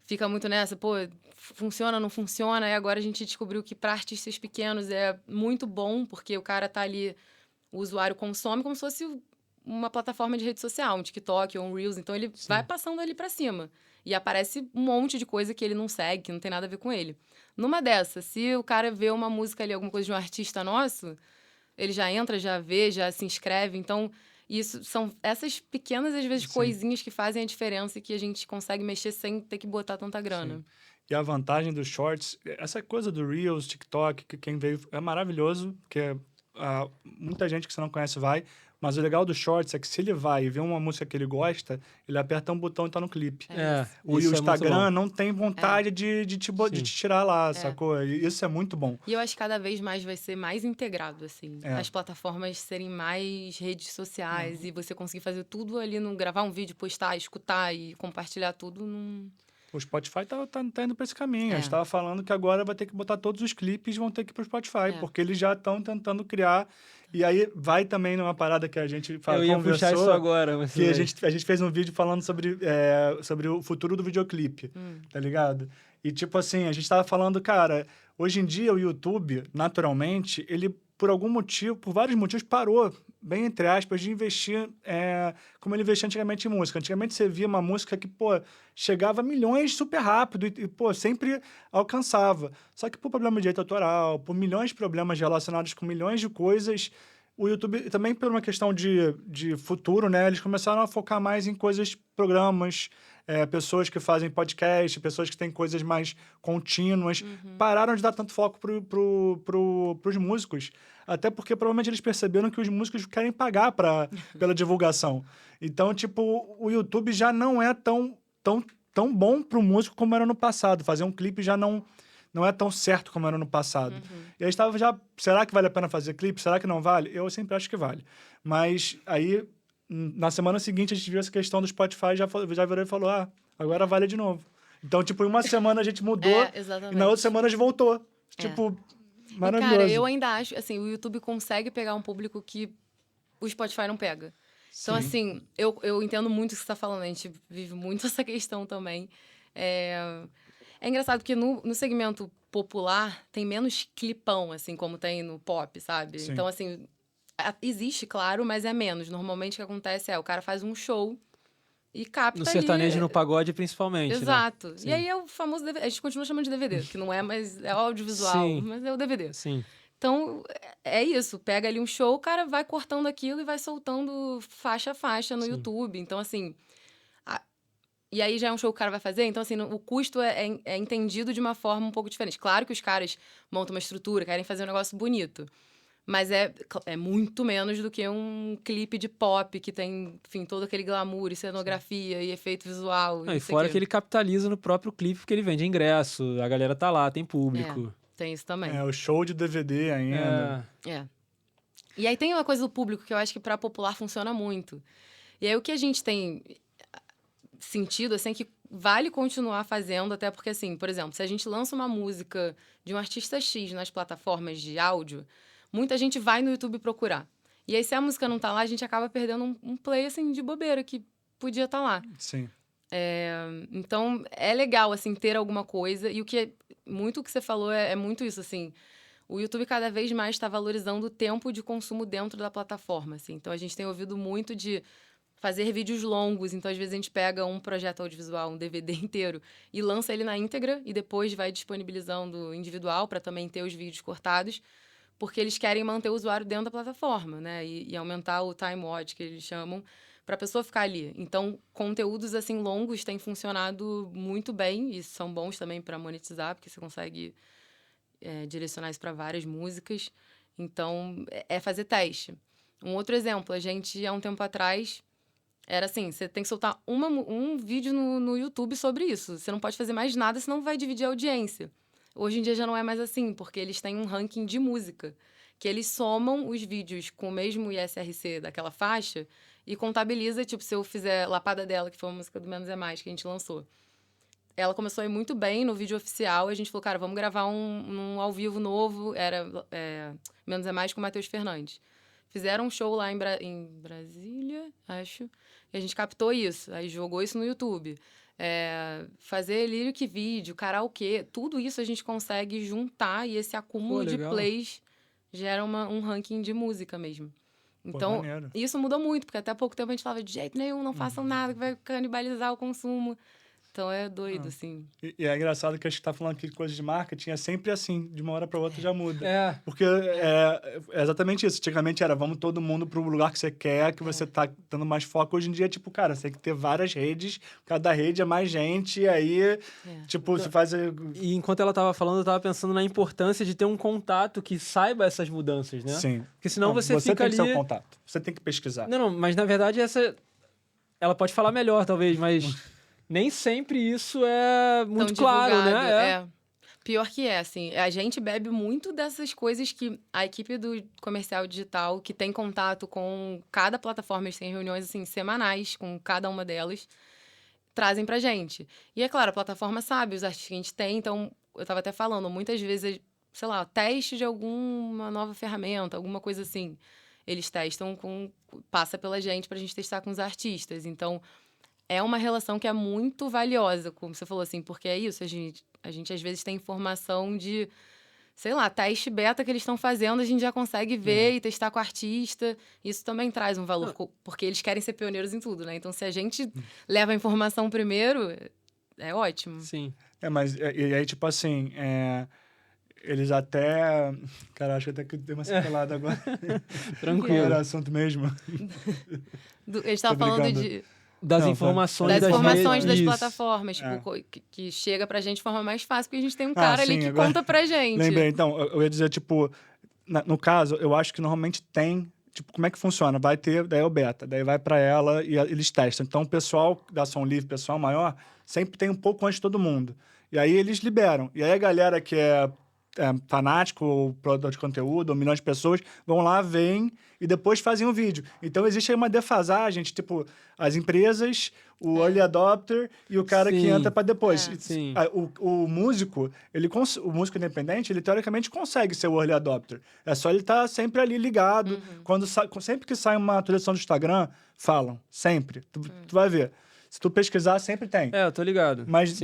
fica muito nessa, pô, funciona, não funciona. E agora a gente descobriu que para artistas pequenos é muito bom, porque o cara tá ali, o usuário consome como se fosse uma plataforma de rede social, um TikTok ou um Reels. Então ele vai passando ali para cima. E aparece um monte de coisa que ele não segue, que não tem nada a ver com ele. Numa dessas, se o cara vê uma música ali, alguma coisa de um artista nosso, ele já entra, já vê, já se inscreve. Então, isso são essas pequenas, às vezes, coisinhas que fazem a diferença e que a gente consegue mexer sem ter que botar tanta grana. Sim. E a vantagem dos shorts, essa coisa do Reels, TikTok, que quem veio é maravilhoso, porque muita gente que você não conhece vai, mas o legal do shorts é que se ele vai e vê uma música que ele gosta, ele aperta um botão e tá no clipe. O Instagram não tem vontade de te tirar lá, sacou? E isso é muito bom. E eu acho que cada vez mais vai ser mais integrado, assim. As plataformas serem mais redes sociais e você conseguir fazer tudo ali, gravar um vídeo, postar, escutar e compartilhar tudo num... O Spotify tá indo para esse caminho. A gente estava falando que agora vai ter que botar todos os clipes vão ter que ir pro Spotify, porque eles já estão tentando criar. E aí vai também numa parada que a gente conversou. Eu ia puxar isso agora. Mas que a gente fez um vídeo falando sobre o futuro do videoclipe, tá ligado? E tipo assim, a gente estava falando, cara, hoje em dia o YouTube, naturalmente, ele por algum motivo, por vários motivos, parou, bem entre aspas, de investir como ele investia antigamente em música. Antigamente você via uma música que, pô, chegava a milhões super rápido e pô, sempre alcançava. Só que por problema de direito autoral, por milhões de problemas relacionados com milhões de coisas, o YouTube, também por uma questão de futuro, né, eles começaram a focar mais em coisas, programas, pessoas que fazem podcast, pessoas que têm coisas mais contínuas, pararam de dar tanto foco pros músicos. Até porque provavelmente eles perceberam que os músicos querem pagar pela divulgação. Então, tipo, o YouTube já não é tão bom pro músico como era no passado. Fazer um clipe já não é tão certo como era no passado. E aí estava já, será que vale a pena fazer clipe? Será que não vale? Eu sempre acho que vale. Mas aí, na semana seguinte, a gente viu essa questão do Spotify, já virou e falou, agora vale de novo. Então, tipo, em uma semana a gente mudou e na outra semana a gente voltou. Tipo, maravilhoso. E, cara, eu ainda acho, assim, o YouTube consegue pegar um público que o Spotify não pega. Então, assim, eu entendo muito o que você está falando, a gente vive muito essa questão também. É engraçado que no segmento popular tem menos clipão, assim, como tem no pop, sabe? Então, assim, existe, claro, mas é menos. Normalmente o que acontece o cara faz um show e capta no sertanejo ali... e no pagode, principalmente, Exato. Né? E aí é o famoso DVD. A gente continua chamando de DVD, que não é, mas é audiovisual, mas é o DVD. Sim. Então, é isso. Pega ali um show, o cara vai cortando aquilo e vai soltando faixa a faixa no YouTube. Então, assim... E aí já é um show que o cara vai fazer, então assim, o custo é entendido de uma forma um pouco diferente. Claro que os caras montam uma estrutura, querem fazer um negócio bonito, mas é muito menos do que um clipe de pop que tem, enfim, todo aquele glamour e cenografia e efeito visual. E fora que ele capitaliza no próprio clipe porque ele vende ingresso, a galera tá lá, tem público. Tem isso também. O show de DVD ainda. E aí tem uma coisa do público que eu acho que pra popular funciona muito. E aí o que a gente tem sentido, assim, que vale continuar fazendo, até porque, assim, por exemplo, se a gente lança uma música de um artista X nas plataformas de áudio, muita gente vai no YouTube procurar. E aí, se a música não tá lá, a gente acaba perdendo um play, assim, de bobeira, que podia estar lá. Sim. Então, é legal, assim, ter alguma coisa. E muito o que você falou é muito isso, assim. O YouTube cada vez mais está valorizando o tempo de consumo dentro da plataforma, assim. Então, a gente tem ouvido muito de fazer vídeos longos, então às vezes a gente pega um projeto audiovisual, um DVD inteiro, e lança ele na íntegra, e depois vai disponibilizando individual para também ter os vídeos cortados, porque eles querem manter o usuário dentro da plataforma, né? E aumentar o time watch, que eles chamam, para a pessoa ficar ali. Então, conteúdos assim longos têm funcionado muito bem, e são bons também para monetizar, porque você consegue direcionar isso para várias músicas. Então, é fazer teste. Um outro exemplo, a gente, há um tempo atrás, era assim, você tem que soltar um vídeo no YouTube sobre isso. Você não pode fazer mais nada, senão vai dividir a audiência. Hoje em dia já não é mais assim, porque eles têm um ranking de música, que eles somam os vídeos com o mesmo ISRC daquela faixa e contabiliza, tipo, se eu fizer Lapada Dela, que foi uma música do Menos é Mais, que a gente lançou. Ela começou a ir muito bem no vídeo oficial, e a gente falou, cara, vamos gravar um ao vivo novo, era Menos é Mais com o Matheus Fernandes. Fizeram um show lá em Brasília, acho, e a gente captou isso, aí jogou isso no YouTube. Fazer lyric vídeo, karaokê, tudo isso a gente consegue juntar e esse acúmulo de plays gera um ranking de música mesmo. Então, isso mudou muito, porque até pouco tempo a gente falava de jeito nenhum, não façam nada que vai canibalizar o consumo. Então é doido, assim. E é engraçado que a gente tá falando aqui de coisas de marketing, é sempre assim, de uma hora para outra já muda. Porque é exatamente isso. Antigamente era, vamos todo mundo pro lugar que você quer, que você tá dando mais foco. Hoje em dia é tipo, cara, você tem que ter várias redes, cada rede é mais gente, e aí, tipo, você faz... E enquanto ela tava falando, eu tava pensando na importância de ter um contato que saiba essas mudanças, né? Sim. Porque senão você fica ali... Você tem que ser o contato, você tem que pesquisar. Não, mas na verdade ela pode falar melhor, talvez, mas... Nem sempre isso é muito claro, né? Pior que assim, a gente bebe muito dessas coisas que a equipe do comercial digital, que tem contato com cada plataforma, eles têm reuniões assim, semanais com cada uma delas, trazem pra gente. E é claro, a plataforma sabe os artistas que a gente tem, então, eu tava até falando, muitas vezes, sei lá, teste de alguma nova ferramenta, alguma coisa assim, eles testam passa pela gente pra gente testar com os artistas, então... É uma relação que é muito valiosa, como você falou assim, porque é isso, a gente às vezes tem informação de, sei lá, teste beta que eles estão fazendo, a gente já consegue ver e testar com o artista. Isso também traz um valor, porque eles querem ser pioneiros em tudo, né? Então, se a gente leva a informação primeiro, é ótimo. Sim. Mas, e aí, tipo assim, eles até... Cara, acho até que deu uma sequelada agora. Tranquilo. Era assunto mesmo. A gente tava falando de... Das informações das plataformas, tipo, que chega pra gente de forma mais fácil, porque a gente tem um cara ali que conta pra gente. Lembrei, então, eu ia dizer, tipo, no caso, eu acho que normalmente tem, tipo, como é que funciona? Vai ter, daí é o beta, daí vai pra ela e eles testam. Então, o pessoal da Som Livre, pessoal maior, sempre tem um pouco antes de todo mundo. E aí eles liberam. E aí a galera que é fanático, ou produtor de conteúdo, ou milhões de pessoas, vão lá, veem e depois fazem um vídeo. Então, existe aí uma defasagem, tipo, as empresas, o early adopter e o cara que entra para depois. Sim. O músico, o músico independente, ele teoricamente consegue ser o early adopter. É só ele estar sempre ali ligado. Sempre que sai uma atualização do Instagram, falam. Sempre. Tu vai ver. Se tu pesquisar, sempre tem. Eu tô ligado. Mas,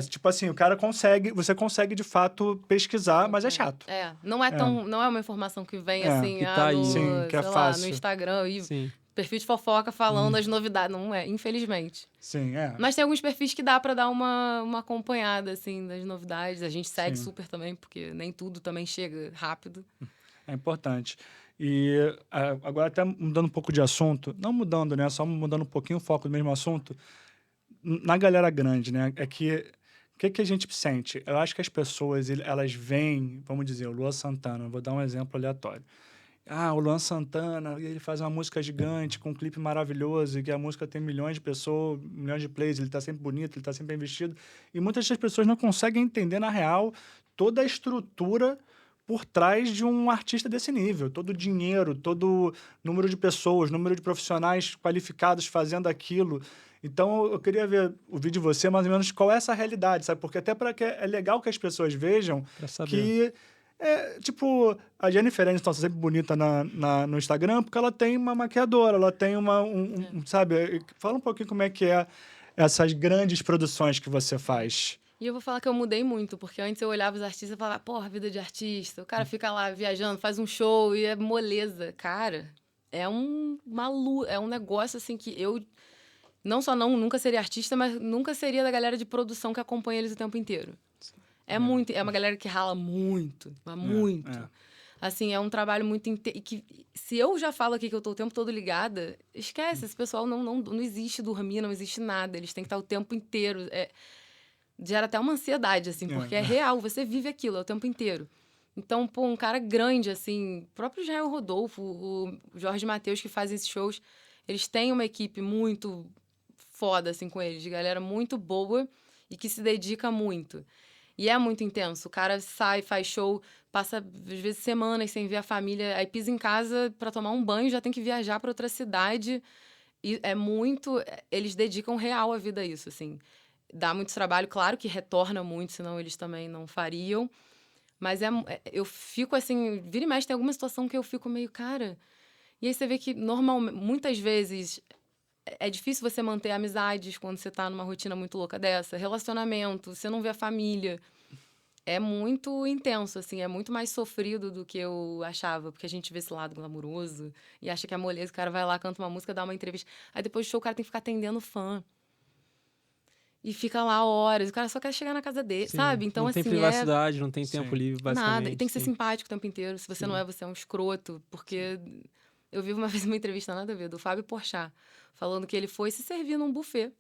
tipo assim, o cara consegue... Você consegue, de fato, pesquisar, mas é chato. Não é uma informação que vem assim... Que tá aí. Sim, que é fácil. No Instagram e perfil de fofoca falando as novidades. Não é, infelizmente. Sim, Mas tem alguns perfis que dá pra dar uma acompanhada, assim, das novidades. A gente segue super também, porque nem tudo também chega rápido. É importante. E agora, até mudando um pouco de assunto, não mudando, né? Só mudando um pouquinho o foco do mesmo assunto, na galera grande, né? É que o que a gente sente? Eu acho que as pessoas, elas veem, vamos dizer, o Luan Santana, vou dar um exemplo aleatório. O Luan Santana, ele faz uma música gigante, com um clipe maravilhoso, e que a música tem milhões de pessoas, milhões de plays, ele tá sempre bonito, ele tá sempre bem vestido. E muitas das pessoas não conseguem entender, na real, toda a estrutura por trás de um artista desse nível. Todo o dinheiro, todo número de pessoas, número de profissionais qualificados fazendo aquilo. Então, eu queria ver o vídeo de você, mais ou menos, qual é essa realidade, sabe? Porque até para que é legal que as pessoas vejam que... tipo, a Jennifer Aniston tá sempre bonita no Instagram porque ela tem uma maquiadora, ela tem sabe? Fala um pouquinho como é que é essas grandes produções que você faz. E eu vou falar que eu mudei muito, porque antes eu olhava os artistas e falava, porra, vida de artista. O cara fica lá viajando, faz um show e é moleza. Cara, é um negócio assim que eu não só nunca seria artista, mas nunca seria da galera de produção que acompanha eles o tempo inteiro. É uma galera que rala muito, mas muito. Assim, é um trabalho muito... E que, se eu já falo aqui que eu tô o tempo todo ligada, esquece, esse pessoal não existe dormir, não existe nada. Eles têm que estar o tempo inteiro. Gera até uma ansiedade, assim, porque é real, você vive aquilo o tempo inteiro. Então, pô, um cara grande, assim, o próprio Israel Rodolfo, o Jorge Mateus, que fazem esses shows, eles têm uma equipe muito foda, assim, com eles, de galera muito boa e que se dedica muito. E é muito intenso. O cara sai, faz show, passa, às vezes, semanas sem ver a família, aí pisa em casa pra tomar um banho, já tem que viajar pra outra cidade. E é muito... Eles dedicam real a vida a isso, assim. Dá muito trabalho, claro que retorna muito, senão eles também não fariam. Mas eu fico assim, vira e mexe, tem alguma situação que eu fico meio, cara... E aí você vê que, normalmente, muitas vezes, é difícil você manter amizades quando você tá numa rotina muito louca dessa. Relacionamento, você não vê a família. É muito intenso, assim, é muito mais sofrido do que eu achava. Porque a gente vê esse lado glamuroso e acha que é moleza, o cara vai lá, canta uma música, dá uma entrevista. Aí depois do show o cara tem que ficar atendendo fã. E fica lá horas, o cara só quer chegar na casa dele, Sim, sabe? Então, não tem assim, privacidade, não tem tempo Sim. livre, basicamente. nada. E tem que ser sim. simpático o tempo inteiro. Se você não é, você é um escroto. Porque eu vi uma vez uma entrevista, nada a ver, do Fábio Porchat, falando que ele foi se servir num buffet.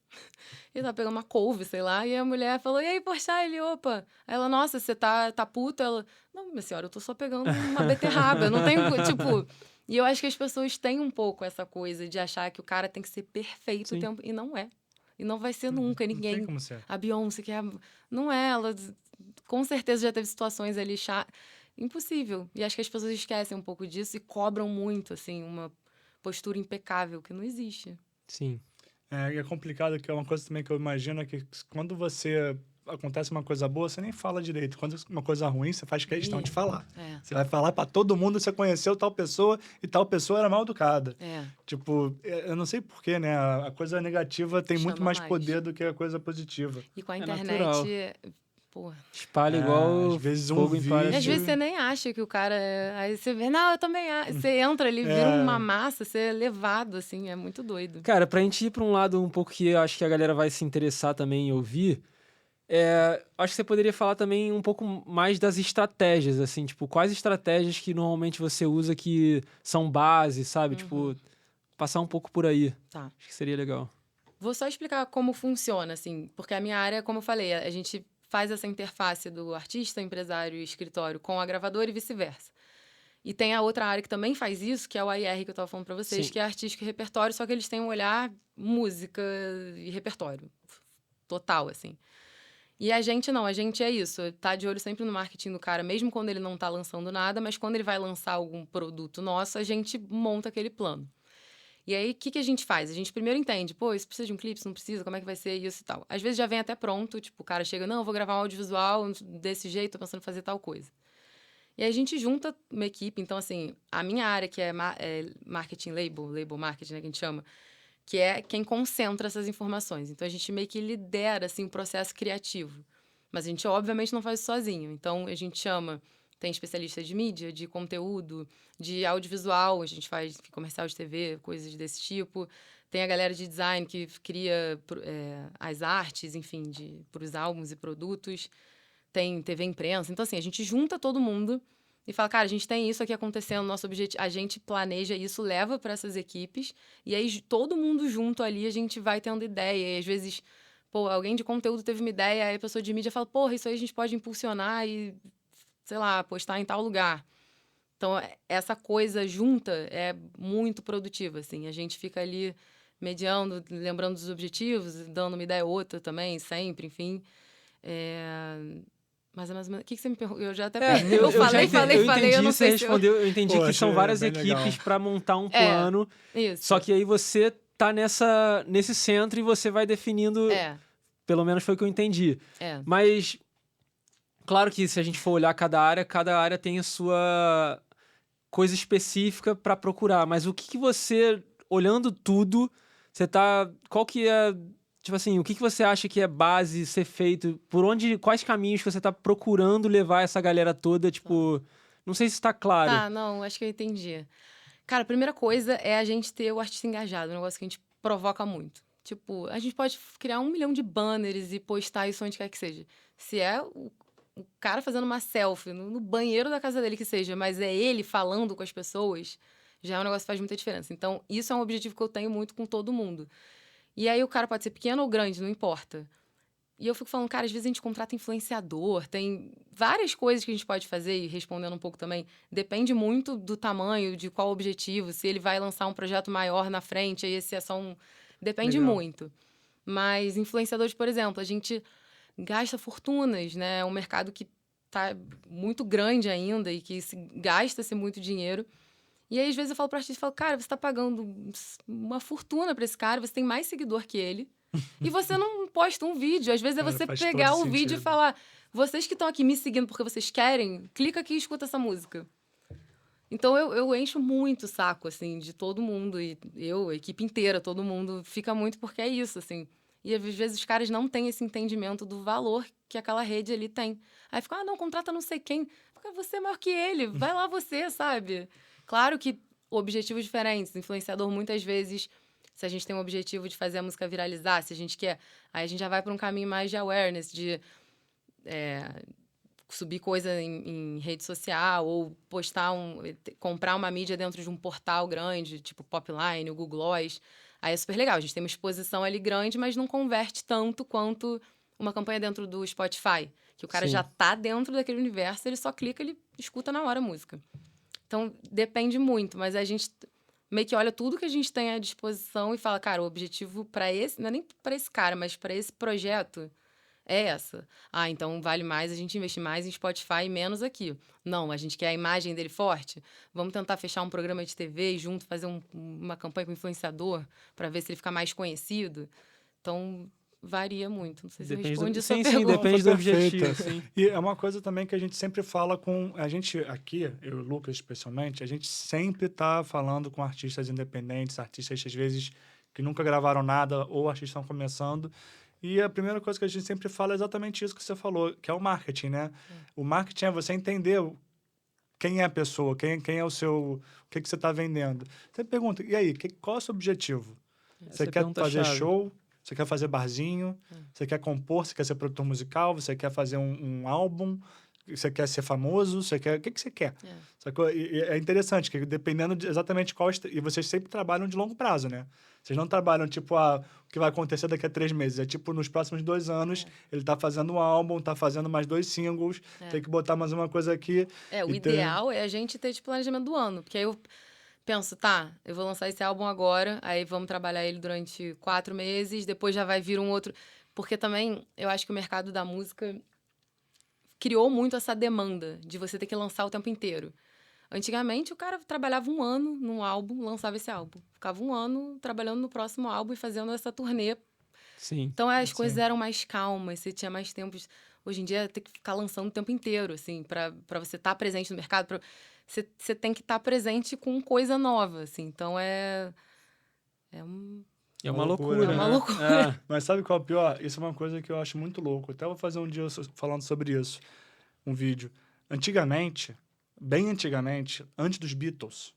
Ele tava pegando uma couve, sei lá, e a mulher falou, e aí, Porchat? Ele, opa. Aí ela, nossa, você tá puta? Ela, não, minha senhora, eu tô só pegando uma beterraba. Não tem, tipo... E eu acho que as pessoas têm um pouco essa coisa de achar que o cara tem que ser perfeito o Sim. tempo... E não é. E não vai ser nunca, Não ninguém. tem como ser. A Beyoncé, que é... Não é, ela com certeza já teve situações ali impossível. E acho que as pessoas esquecem um pouco disso e cobram muito, assim, uma postura impecável, que não existe. Sim. E é complicado, que é uma coisa também que eu imagino, é que quando você... acontece uma coisa boa, você nem fala direito. Quando uma coisa ruim, você faz questão de falar. Você vai falar pra todo mundo que você conheceu tal pessoa e tal pessoa era mal educada. Tipo, eu não sei porquê, né? A coisa negativa tem muito Chama mais mais. poder do que a coisa positiva. E com a natural. internet, pô... Espalha igual às vezes fogo em palha E às de- vezes você nem acha que o cara... Aí você vê, não, eu também acho. Você entra ali, vira uma massa, você é levado, assim, é muito doido. Cara, pra gente ir pra um lado um pouco que eu acho que a galera vai se interessar também em ouvir, acho que você poderia falar também um pouco mais das estratégias, assim, tipo, quais estratégias que normalmente você usa que são base, sabe? Tipo, passar um pouco por aí. Tá. Acho que seria legal. Vou só explicar como funciona, assim, porque a minha área, como eu falei, a gente faz essa interface do artista, empresário e escritório com a gravadora e vice-versa. E tem a outra área que também faz isso, que é o AIR que eu estava falando para vocês, Sim. que é artístico e repertório, só que eles têm um olhar música e repertório. Total, assim. E a gente não, a gente é isso, tá de olho sempre no marketing do cara, mesmo quando ele não tá lançando nada, mas quando ele vai lançar algum produto nosso, a gente monta aquele plano. E aí, o que a gente faz? A gente primeiro entende, pô, isso precisa de um clipe, isso não precisa, como é que vai ser isso e tal. Às vezes já vem até pronto, tipo, o cara chega, não, eu vou gravar um audiovisual desse jeito, tô pensando em fazer tal coisa. E aí a gente junta uma equipe, então assim, a minha área que é marketing label marketing, né, que a gente chama, que é quem concentra essas informações. Então a gente meio que lidera, assim, o processo criativo. Mas a gente, obviamente, não faz isso sozinho. Então a gente chama... Tem especialista de mídia, de conteúdo, de audiovisual, a gente faz comercial de TV, coisas desse tipo. Tem a galera de design que cria as artes, enfim, para os álbuns e produtos. Tem TV e imprensa. Então, assim, a gente junta todo mundo e fala, cara, a gente tem isso aqui acontecendo, nosso objetivo... A gente planeja isso, leva para essas equipes, e aí todo mundo junto ali, a gente vai tendo ideia. E às vezes, pô, alguém de conteúdo teve uma ideia, aí a pessoa de mídia fala, porra, isso aí a gente pode impulsionar e... sei lá, postar em tal lugar. Então, essa coisa junta é muito produtiva, assim. A gente fica ali mediando, lembrando dos objetivos, dando uma ideia ou outra também, sempre, enfim. Mas é mais ou menos... O que você me perguntou? Eu já até perdi. Eu falei, eu não sei se eu... Eu entendi Pô, que são achei várias bem equipes legal. para montar um plano. Isso. Só que aí você tá nesse centro e você vai definindo... Pelo menos foi o que eu entendi. Mas, claro que se a gente for olhar cada área tem a sua coisa específica para procurar. Mas o que você, olhando tudo, você tá... Qual que é... Tipo assim, o que você acha que é base ser feito? Quais caminhos que você tá procurando levar essa galera toda? Tipo, não sei se está claro. Tá, não, acho que eu entendi. Cara, a primeira coisa é a gente ter o artista engajado, um negócio que a gente provoca muito. Tipo, a gente pode criar 1 milhão de banners e postar isso onde quer que seja. Se é o cara fazendo uma selfie no banheiro da casa dele que seja, mas é ele falando com as pessoas, já é um negócio que faz muita diferença. Então, isso é um objetivo que eu tenho muito com todo mundo. E aí o cara pode ser pequeno ou grande, não importa. E eu fico falando, cara, às vezes a gente contrata influenciador, tem várias coisas que a gente pode fazer, e respondendo um pouco também, depende muito do tamanho, de qual objetivo, se ele vai lançar um projeto maior na frente, aí esse é só um... Depende Legal. muito. Mas influenciadores, por exemplo, a gente gasta fortunas, né? É um mercado que tá muito grande ainda e que gasta-se muito dinheiro. E aí, às vezes, eu falo para artista, eu falo, cara, você tá pagando uma fortuna para esse cara, você tem mais seguidor que ele, e você não posta um vídeo. Às vezes é Cara, você faz pegar todo o vídeo e sentido. falar, vocês que estão aqui me seguindo porque vocês querem, clica aqui e escuta essa música. Então, eu encho muito o saco, assim, de todo mundo. E eu, a equipe inteira, todo mundo fica muito porque é isso, assim. E às vezes os caras não têm esse entendimento do valor que aquela rede ali tem. Aí fica, não, contrata não sei quem. Fica, você é maior que ele, vai lá você, sabe? Claro que objetivos diferentes. Influenciador, muitas vezes, se a gente tem um objetivo de fazer a música viralizar, se a gente quer, aí a gente já vai para um caminho mais de awareness, de subir coisa em rede social ou comprar uma mídia dentro de um portal grande, tipo Popline, o Google Gloss. Aí é super legal, a gente tem uma exposição ali grande, mas não converte tanto quanto uma campanha dentro do Spotify, que o cara Sim. já tá dentro daquele universo, ele só clica, ele escuta na hora a música. Então, depende muito, mas a gente meio que olha tudo que a gente tem à disposição e fala, cara, o objetivo para esse, não é nem para esse cara, mas para esse projeto é essa. Ah, então vale mais a gente investir mais em Spotify e menos aqui. Não, a gente quer a imagem dele forte. Vamos tentar fechar um programa de TV e junto fazer uma campanha com influenciador para ver se ele fica mais conhecido. Então, varia muito. Não sei se eu Depende respondi do... a sua Sim, sim, pergunta. depende do Foi objetivo, perfeita. sim. E é uma coisa também que a gente sempre fala com... A gente aqui, eu e o Lucas especialmente, a gente sempre tá falando com artistas independentes, artistas às vezes que nunca gravaram nada ou artistas estão começando. E a primeira coisa que a gente sempre fala é exatamente isso que você falou, que é o marketing, né? O marketing é você entender quem é a pessoa, quem é o seu... O que você está vendendo. Você pergunta, e aí, qual é o seu objetivo? Essa é Você a quer fazer pergunta-chave. show? Você quer fazer barzinho? Você quer compor? Você quer ser produtor musical? Você quer fazer um álbum? Você quer ser famoso? Você quer... O que você quer? Sacou? E é interessante, que dependendo de exatamente qual... E vocês sempre trabalham de longo prazo, né? Vocês não trabalham, tipo, o que vai acontecer daqui a 3 meses. É, tipo, nos próximos 2 anos, ele tá fazendo um álbum, tá fazendo mais 2 singles, tem que botar mais uma coisa aqui. O ideal é a gente ter esse planejamento do ano. Porque aí eu penso, tá, eu vou lançar esse álbum agora, aí vamos trabalhar ele durante 4 meses, depois já vai vir um outro... Porque também, eu acho que o mercado da música criou muito essa demanda de você ter que lançar o tempo inteiro. Antigamente, o cara trabalhava 1 ano num álbum, lançava esse álbum. Ficava 1 ano trabalhando no próximo álbum e fazendo essa turnê. Sim. Então, as coisas eram mais calmas, você tinha mais tempo. Hoje em dia, tem que ficar lançando o tempo inteiro, assim, para você estar presente no mercado. Você tem que estar presente com coisa nova, assim. Então, é É uma uma loucura, loucura, é uma né? loucura. Mas sabe qual é o pior? Isso é uma coisa que eu acho muito louco. Até vou fazer um dia falando sobre isso, um vídeo. Antigamente, bem antigamente, antes dos Beatles,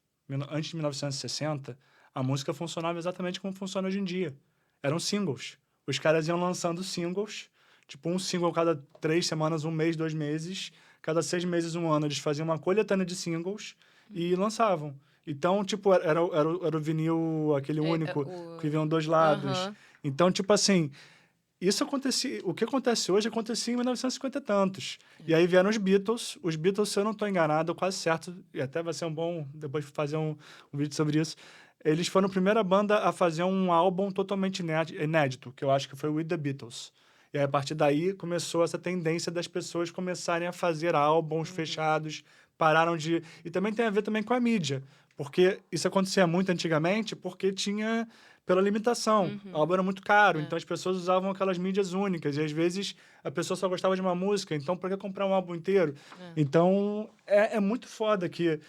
antes de 1960, a música funcionava exatamente como funciona hoje em dia. Eram singles. Os caras iam lançando singles, tipo um single cada 3 semanas, 1 mês, 2 meses. Cada 6 meses, 1 ano, eles faziam uma coletânea de singles e lançavam. Então, tipo, era o vinil, aquele único, que vinham 2 lados. Aham. Então, tipo assim, isso acontecia... O que acontece hoje acontecia em 1950 e tantos. E aí vieram os Beatles. Os Beatles, se eu não estou enganado, quase certo, e até vai ser um bom depois fazer um vídeo sobre isso, eles foram a primeira banda a fazer um álbum totalmente inédito, que eu acho que foi o With the Beatles. E aí, a partir daí, começou essa tendência das pessoas começarem a fazer álbuns fechados, pararam de... E também tem a ver também com a mídia, porque isso acontecia muito antigamente, porque tinha... Pela limitação. O álbum era muito caro, então as pessoas usavam aquelas mídias únicas, e às vezes a pessoa só gostava de uma música, então por que comprar um álbum inteiro? Então, é muito foda que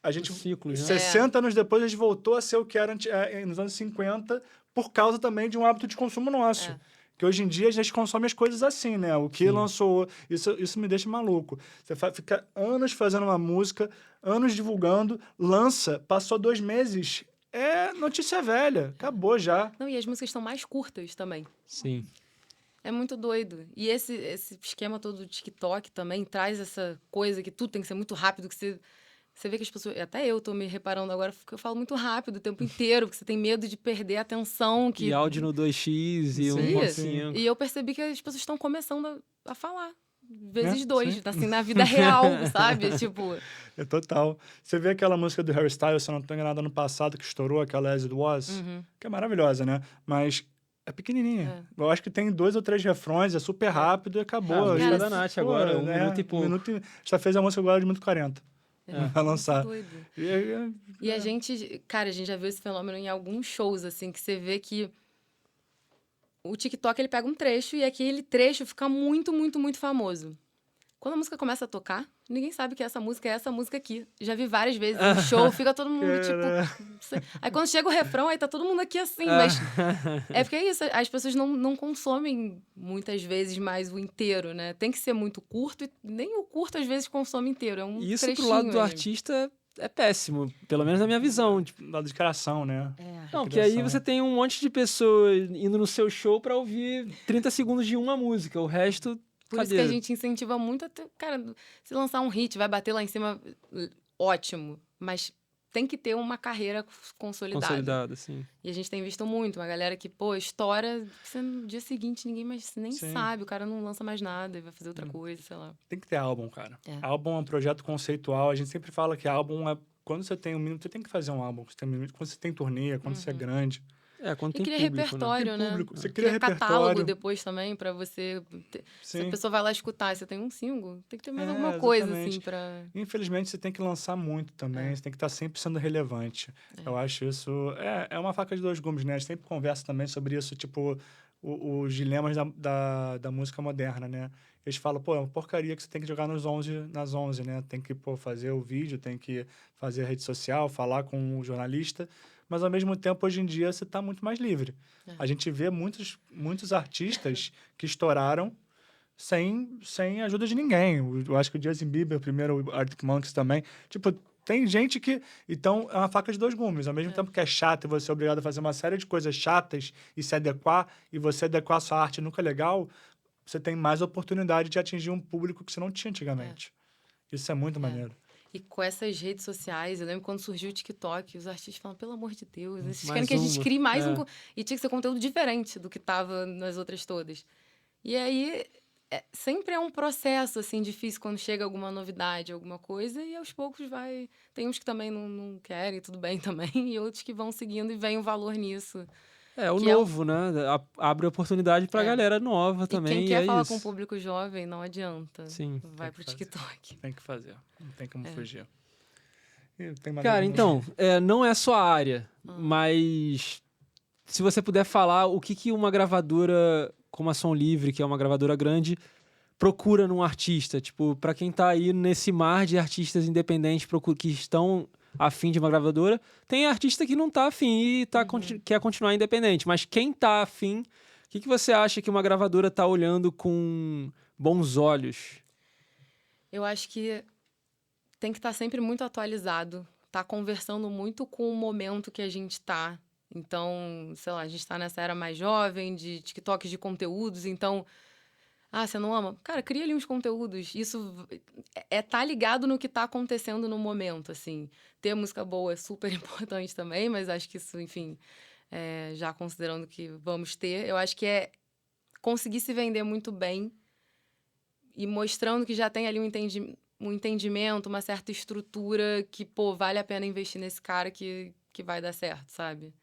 a gente... Os ciclos, né? 60 anos depois, a gente voltou a ser o que era nos anos 50, por causa também de um hábito de consumo nosso. Que hoje em dia a gente consome as coisas assim, né? O que lançou... Isso me deixa maluco. Você fica anos fazendo uma música, anos divulgando, lança, passou 2 meses... É notícia velha. Acabou já. Não, e as músicas são mais curtas também. Sim. É muito doido. E esse esquema todo do TikTok também traz essa coisa que tudo tem que ser muito rápido, que você Você vê que as pessoas... Até eu tô me reparando agora, porque eu falo muito rápido o tempo inteiro, porque você tem medo de perder a atenção. E áudio no 2x e Sim, 1.5. E eu percebi que as pessoas estão começando a falar. Vezes É, 2, sim. assim, na vida real, sabe? Tipo... É total. Você vê aquela música do Harry Styles, se eu não tô enganado, ano passado, que estourou, aquela As It Was, que é maravilhosa, né? Mas é pequenininha. Eu acho que tem 2 ou 3 refrões, é super rápido e acabou. A música Cara, da Nath Pô, agora, 1 minuto e Um pouco. minuto e... Já fez a música agora de 1 minuto e 40. Vai lançar. Doido. E E a gente, cara, a gente já viu esse fenômeno em alguns shows, assim, que você vê que o TikTok, ele pega um trecho e aquele trecho fica muito, muito, muito famoso. Quando a música começa a tocar, ninguém sabe que essa música é essa música aqui. Já vi várias vezes em show, fica todo mundo, tipo... Aí quando chega o refrão, aí tá todo mundo aqui assim, mas... É porque é isso, as pessoas não consomem muitas vezes mais o inteiro, né? Tem que ser muito curto e nem o curto às vezes consome inteiro, é um E isso trechinho pro lado do ali. artista é péssimo, pelo menos na minha visão. Tipo, Lado de criação, né? não, porque aí criação. você tem um monte de pessoas indo no seu show pra ouvir 30 segundos de uma música, o resto... Por isso que a gente incentiva muito a ter... Cara, se lançar um hit, vai bater lá em cima, ótimo. Mas tem que ter uma carreira consolidada. Sim. E a gente tem visto muito, uma galera que, pô, estoura, você, no dia seguinte ninguém mais nem Sim. sabe, o cara não lança mais nada e vai fazer outra coisa, sei lá. Tem que ter álbum, cara. É. Álbum é um projeto conceitual. A gente sempre fala que álbum é... Quando você tem um minuto, você tem que fazer um álbum. Quando você tem turnê, quando você é grande. Quando E tem cria público, repertório, Tem né? público. Você cria catálogo repertório. depois também, pra você... Se a Sim. pessoa vai lá escutar, você tem um single, tem que ter mais É, alguma coisa, exatamente. assim, pra... Infelizmente, você tem que lançar muito também. Você tem que estar sempre sendo relevante. Eu acho isso... É uma faca de 2 gumes, né? A gente sempre conversa também sobre isso, tipo... Os dilemas da música moderna, né? Eles falam, pô, é uma porcaria que você tem que jogar nas 11, né? Tem que, pô, fazer o vídeo, tem que fazer a rede social, falar com o jornalista. Mas, ao mesmo tempo, hoje em dia, você está muito mais livre. A gente vê muitos artistas que estouraram sem ajuda de ninguém. Eu acho que o Justin Bieber, primeiro, o Arctic Monkeys também. Tipo, tem gente que... Então, é uma faca de 2 gumes. Ao mesmo tempo que é chato e você é obrigado a fazer uma série de coisas chatas e se adequar, e você adequar a sua arte nunca é legal, você tem mais oportunidade de atingir um público que você não tinha antigamente. Isso é muito maneiro. E com essas redes sociais, eu lembro quando surgiu o TikTok, os artistas falam, pelo amor de Deus, vocês Mais querem que a gente uma. crie mais um... E tinha que ser conteúdo diferente do que tava nas outras todas. E aí, sempre é um processo, assim, difícil quando chega alguma novidade, alguma coisa, e aos poucos vai... Tem uns que também não querem, tudo bem também, e outros que vão seguindo e vem o valor nisso. O novo, né? Abre oportunidade pra galera nova também. E quem e quer é falar isso. com o público jovem, não adianta. Sim. Vai pro TikTok. Tem que fazer. Não tem como fugir. E tem mais Cara, alguma- então, não é sua área, mas se você puder falar o que uma gravadora como a Som Livre, que é uma gravadora grande, procura num artista. Tipo, pra quem tá aí nesse mar de artistas independentes que estão afim de uma gravadora, tem artista que não tá afim e quer continuar independente. Mas quem tá afim, o que você acha que uma gravadora tá olhando com bons olhos? Eu acho que tem que estar sempre muito atualizado, tá conversando muito com o momento que a gente tá. Então, sei lá, a gente tá nessa era mais jovem, de TikToks de conteúdos, então... Ah, você não ama? Cara, cria ali uns conteúdos. Isso tá ligado no que tá acontecendo no momento, assim. Ter música boa é super importante também, mas acho que isso, enfim, já considerando que vamos ter, eu acho que é conseguir se vender muito bem e mostrando que já tem ali um entendimento, uma certa estrutura que, pô, vale a pena investir nesse cara que vai dar certo, sabe?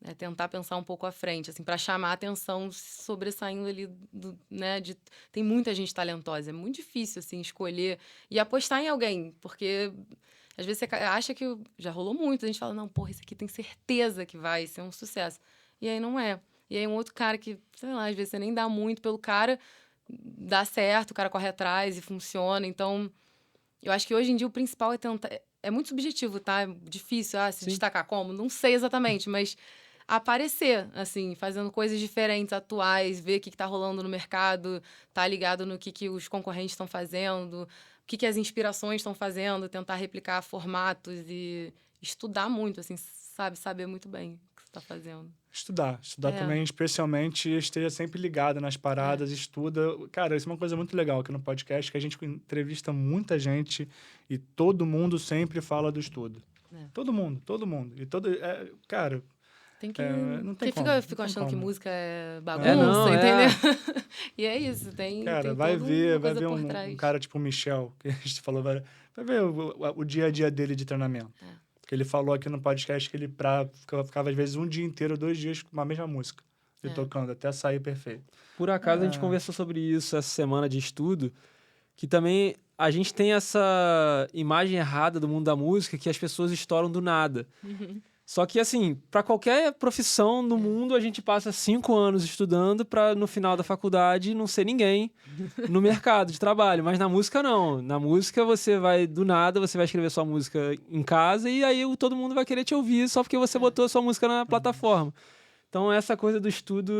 É tentar pensar um pouco à frente, assim, para chamar a atenção, sobressaindo ali, né? Tem muita gente talentosa, é muito difícil, assim, escolher e apostar em alguém, porque às vezes você acha que já rolou muito, a gente fala, não, porra, esse aqui tem certeza que vai ser um sucesso. E aí não é. E aí um outro cara que, sei lá, às vezes você nem dá muito pelo cara, dá certo, o cara corre atrás e funciona. Então, eu acho que hoje em dia o principal é tentar... É muito subjetivo, tá? É difícil, se destacar como? Não sei exatamente, mas aparecer, assim, fazendo coisas diferentes, atuais, ver o que tá rolando no mercado, tá ligado no que os concorrentes estão fazendo, o que as inspirações estão fazendo, tentar replicar formatos e estudar muito, assim, sabe? Saber muito bem tá fazendo. Estudar É. também, especialmente, esteja sempre ligado nas paradas, estuda. Cara, isso é uma coisa muito legal aqui no podcast, que a gente entrevista muita gente e todo mundo sempre fala do estudo. É. Todo mundo. E cara, Tem que. não tem Porque como. não ficam tem achando que como. música é bagunça, É, não, entendeu? E é isso, tem. Cara, tem vai toda ver uma coisa por um trás. cara tipo o Michel, que a gente falou, vai ver o dia a dia dele de treinamento. Que ele falou aqui no podcast que ele ficava às vezes um dia inteiro, 2 dias com a mesma música. E tocando, até sair perfeito. Por acaso, a gente conversou sobre isso essa semana de estudo, que também a gente tem essa imagem errada do mundo da música, que as pessoas estouram do nada. Só que, assim, para qualquer profissão no mundo, a gente passa 5 anos estudando para no final da faculdade não ser ninguém no mercado de trabalho. Mas na música, não. Na música, você vai, do nada, você vai escrever sua música em casa e aí todo mundo vai querer te ouvir só porque você botou a sua música na plataforma. Então, essa coisa do estudo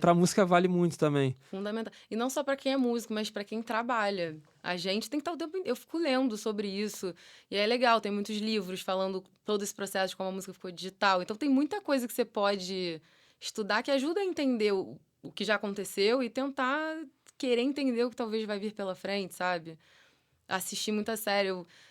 pra música vale muito também. Fundamental. E não só para quem é músico, mas para quem trabalha. A gente tem que estar o tempo inteiro. Eu fico lendo sobre isso. E é legal, tem muitos livros falando todo esse processo de como a música ficou digital. Então, tem muita coisa que você pode estudar que ajuda a entender o que já aconteceu e tentar querer entender o que talvez vai vir pela frente, sabe? Assistir muita série.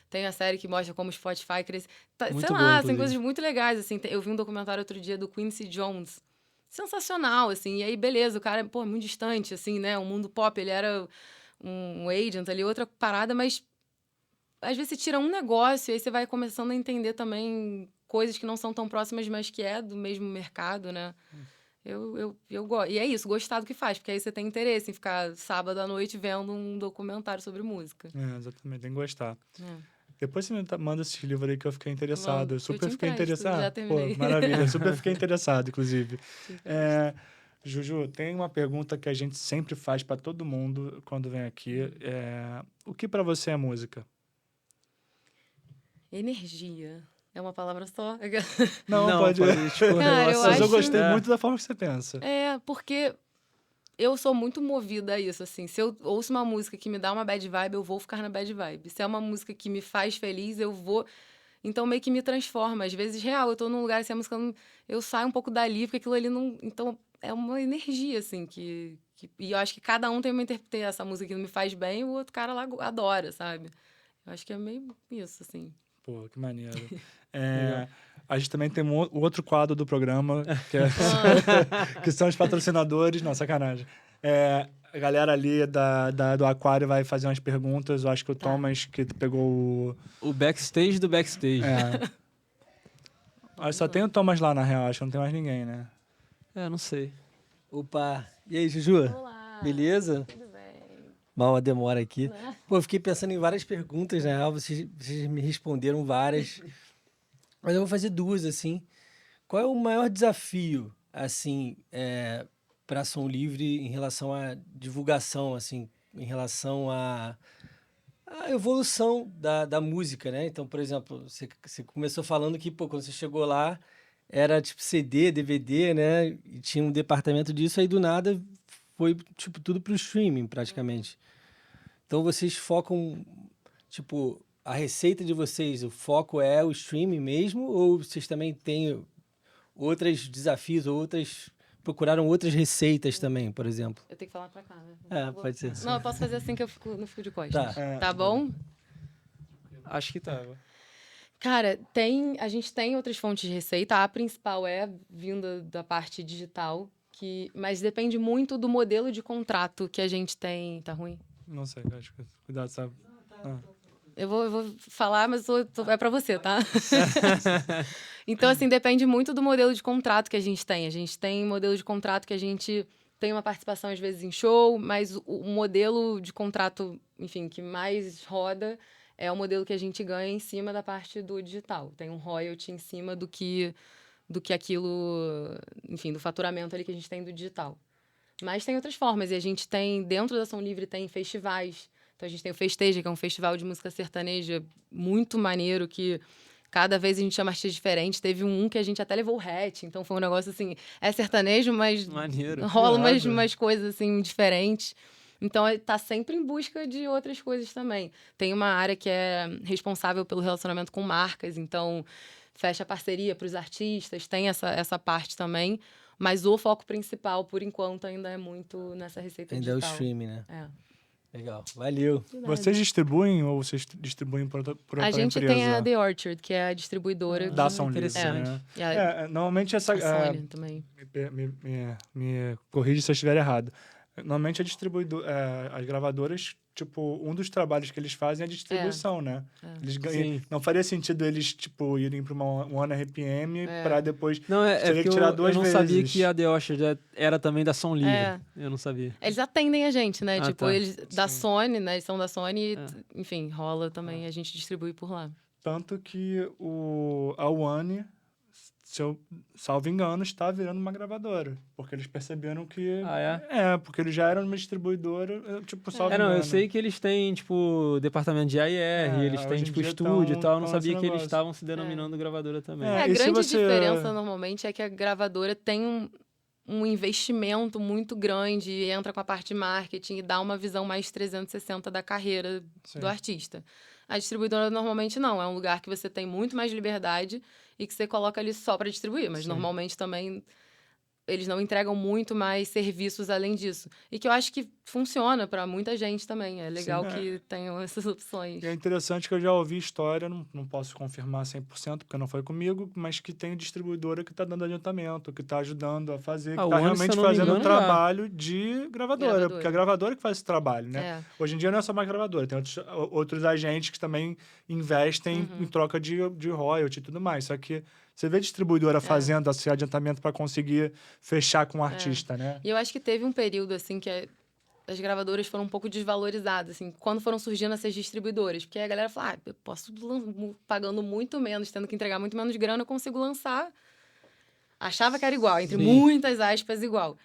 Tem a série que mostra como o Spotify cresce. Muito Sei bom, lá, tem inclusive. coisas muito legais, assim. Eu vi um documentário outro dia do Quincy Jones. Sensacional, assim. E aí, beleza, o cara, pô, muito distante, assim, né? O mundo pop, ele era um agent ali, outra parada, mas às vezes você tira um negócio e aí você vai começando a entender também coisas que não são tão próximas, mas que é do mesmo mercado, né? Eu gosto. E é isso, gostar do que faz, porque aí você tem interesse em ficar sábado à noite vendo um documentário sobre música. Exatamente, tem que gostar. É. Depois você manda esse livro aí que eu fiquei interessado. Mando, Eu super eu te fiquei empresto, interessado. já terminei. Pô, maravilha, eu super fiquei interessado, inclusive. Juju, tem uma pergunta que a gente sempre faz para todo mundo quando vem aqui. O que para você é música? Energia. É uma palavra só? Não, pode. discorrer. Cara, eu Mas eu acho- gostei muito da forma que você pensa. Porque eu sou muito movida a isso, assim. Se eu ouço uma música que me dá uma bad vibe, eu vou ficar na bad vibe. Se é uma música que me faz feliz, eu vou... Então, meio que me transforma. Às vezes, real, eu tô num lugar, assim, a música... Eu saio um pouco dali, porque aquilo ali não... Então, é uma energia, assim, E eu acho que cada um tem uma interpretação. Essa música que não me faz bem, o outro cara lá adora, sabe? Eu acho que é meio isso, assim. Pô, que maneiro. A gente também tem o outro quadro do programa, que são os patrocinadores. Não, sacanagem. A galera ali do Aquário vai fazer umas perguntas. Eu acho que o Thomas, que pegou O backstage do backstage. Acho que só tem o Thomas lá, na real. Acho que não tem mais ninguém, né? Não sei. Opa! E aí, Juju? Olá! Beleza? Tudo bem? Mal uma demora aqui. Pô, eu fiquei pensando em várias perguntas, na real. Vocês me responderam várias. Mas eu vou fazer duas, assim. Qual é o maior desafio, assim, para Som Livre em relação à divulgação, assim, em relação à evolução da música, né? Então, por exemplo, você começou falando que, pô, quando você chegou lá, era tipo CD, DVD, né? E tinha um departamento disso, aí do nada foi, tipo, tudo pro streaming, praticamente. Então, vocês focam, tipo, a receita de vocês, o foco é o streaming mesmo? Ou vocês também têm outros desafios, procuraram outras receitas também, por exemplo? Eu tenho que falar pra cá, né? Pode ser. Não, eu posso fazer assim que eu não fico de costas. Tá. Tá bom? Acho que tá. Cara, a gente tem outras fontes de receita. A principal é vinda da parte digital, mas depende muito do modelo de contrato que a gente tem. Tá ruim? Não sei, acho que... Cuidado, sabe? Eu vou falar, mas é pra você, tá? Então, assim, depende muito do modelo de contrato que a gente tem. A gente tem modelo de contrato que a gente tem uma participação, às vezes, em show, mas o modelo de contrato, enfim, que mais roda é o modelo que a gente ganha em cima da parte do digital. Tem um royalty em cima do que aquilo, enfim, do faturamento ali que a gente tem do digital. Mas tem outras formas. E a gente tem, dentro da Som Livre, tem festivais. Então, a gente tem o Festeja, que é um festival de música sertaneja muito maneiro, que cada vez a gente chama artistas diferentes. Teve um que a gente até levou o hatch. Então, foi um negócio, assim, é sertanejo, mas Maneiro. rola umas coisas, assim, diferentes. Então, ele tá sempre em busca de outras coisas também. Tem uma área que é responsável pelo relacionamento com marcas. Então, fecha parceria para os artistas, tem essa parte também. Mas o foco principal, por enquanto, ainda é muito nessa receita Ainda é o digital. streaming, né? É. Legal. Valeu. Vocês distribuem ou vocês distribuem por outra A empresa? gente tem a The Orchard, que é a distribuidora Da Ação Livre, interessante. né? E a, Normalmente essa... a Sony também. Me corrige se eu estiver errado. Normalmente as gravadoras, tipo, um dos trabalhos que eles fazem é a distribuição, né? Eles ganham, Sim. não faria sentido eles, tipo, irem para uma One RPM para depois Não, teria porque que tirar eu duas não vezes. sabia que a The Orchard era também da Som Livre. É. Eu não sabia. Eles atendem a gente, né? Ah, Tipo, tá. eles da Sony, né? Eles são da Sony, É. enfim, rola também, a gente distribui por lá. Tanto que a One, se eu salvo engano, está virando uma gravadora. Porque eles perceberam que... Ah, é? Porque eles já eram uma distribuidora, tipo, salvo Não, engano. eu sei que eles têm, tipo, departamento de AR, eles hoje têm, em tipo, dia estúdio e tal. Eu não tão sabia esse que eles negócio. estavam se denominando gravadora também. É, A e se grande você- diferença, normalmente, é que a gravadora tem um investimento muito grande, e entra com a parte de marketing e dá uma visão mais 360 da carreira Sim. do artista. A distribuidora, normalmente, não. É um lugar que você tem muito mais liberdade e que você coloca ali só para distribuir. Mas, Sim. normalmente, também... Eles não entregam muito mais serviços além disso. E que eu acho que funciona para muita gente também. É legal Sim, que tenham essas opções. E é interessante que eu já ouvi história, não posso confirmar 100%, porque não foi comigo, mas que tem distribuidora que está dando adiantamento, que está ajudando a fazer, que Ah, está o One, se realmente eu não me fazendo um engano, já. trabalho de gravadora, porque é a gravadora que faz esse trabalho, né? É. Hoje em dia não é só mais gravadora, tem outros agentes que também investem em troca de royalty e tudo mais. Só que você vê distribuidora fazendo esse adiantamento para conseguir fechar com o artista, né? E eu acho que teve um período, assim, que as gravadoras foram um pouco desvalorizadas, assim, quando foram surgindo essas distribuidoras. Porque aí a galera fala, eu posso pagando muito menos, tendo que entregar muito menos grana, eu consigo lançar. Achava que era igual, entre Sim. muitas aspas, igual.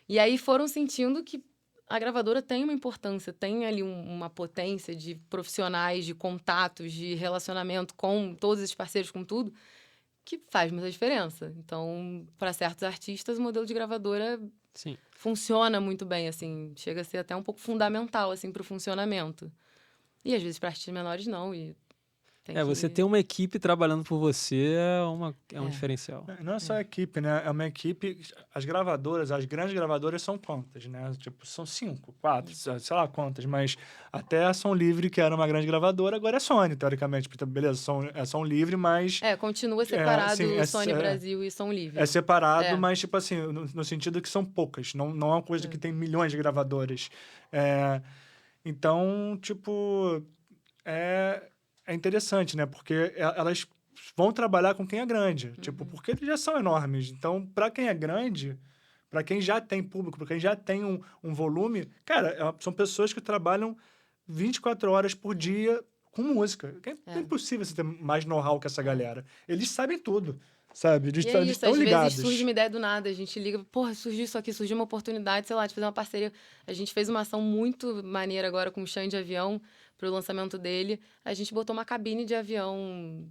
E aí foram sentindo que a gravadora tem uma importância, tem ali uma potência de profissionais, de contatos, de relacionamento com todos esses parceiros, com tudo, que faz muita diferença. Então, para certos artistas, o modelo de gravadora Sim. funciona muito bem, assim, chega a ser até um pouco fundamental, assim, para o funcionamento. E às vezes para artistas menores não, e tem que... Você ter uma equipe trabalhando por você é um diferencial. Não é só a equipe, né? É uma equipe... As gravadoras, as grandes gravadoras são quantas, né? Tipo, são 5, 4, sei lá quantas, mas até a Som Livre, que era uma grande gravadora, agora é Sony, teoricamente. Então, beleza, é Som Livre, mas... continua separado sim, Sony Brasil e Som Livre. É separado, É. mas, tipo assim, no sentido que são poucas. Não é uma coisa que tem milhões de gravadoras. Então, tipo... É interessante, né? Porque elas vão trabalhar com quem é grande. Tipo, porque eles já são enormes. Então, para quem é grande, para quem já tem público, para quem já tem um volume... Cara, são pessoas que trabalham 24 horas por dia com música. É impossível você ter mais know-how que essa galera. Eles sabem tudo, sabe? Eles E é isso, estão às ligados. vezes surge uma ideia do nada, a gente liga, porra, surgiu isso aqui, surgiu uma oportunidade, sei lá, de fazer uma parceria. A gente fez uma ação muito maneira agora com o Xande de Avião, pro lançamento dele. A gente botou uma cabine de avião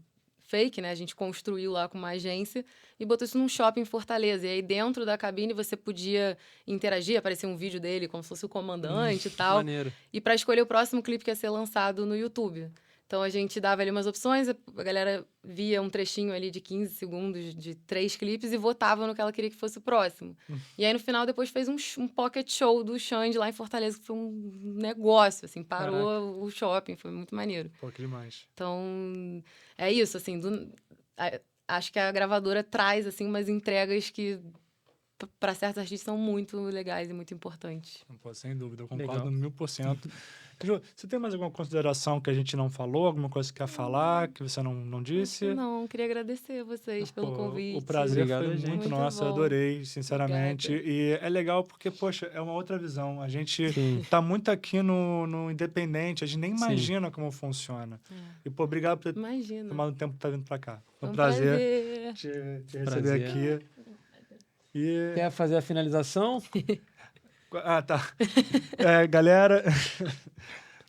fake, né? A gente construiu lá com uma agência e botou isso num shopping em Fortaleza. E aí dentro da cabine você podia interagir, aparecer um vídeo dele como se fosse o comandante e tal. Maneiro. E para escolher o próximo clipe que ia ser lançado no YouTube. Então, a gente dava ali umas opções, a galera via um trechinho ali de 15 segundos de 3 clipes e votava no que ela queria que fosse o próximo. E aí, no final, depois fez um pocket show do Xande lá em Fortaleza, que foi um negócio, assim, parou o shopping, foi muito maneiro. Pô, que demais. Então, é isso, assim, acho que a gravadora traz, assim, umas entregas que, para certos artistas, são muito legais e muito importantes. Pô, sem dúvida, eu concordo Legal. 1000%. Ju, você tem mais alguma consideração que a gente não falou? Alguma coisa que quer falar, que você não disse? Não, queria agradecer a vocês pelo convite. O prazer Obrigado, foi gente. muito Muito nosso, eu bom. adorei, sinceramente. Obrigada. E é legal porque, poxa, é uma outra visão. A gente Sim. tá muito aqui no independente, a gente nem Sim. imagina como funciona. E, pô, obrigado por ter Imagina. tomado o tempo pra estar vindo pra cá. Foi um prazer. te receber Prazer. aqui. E... Quer fazer a finalização? Ah, tá. Galera...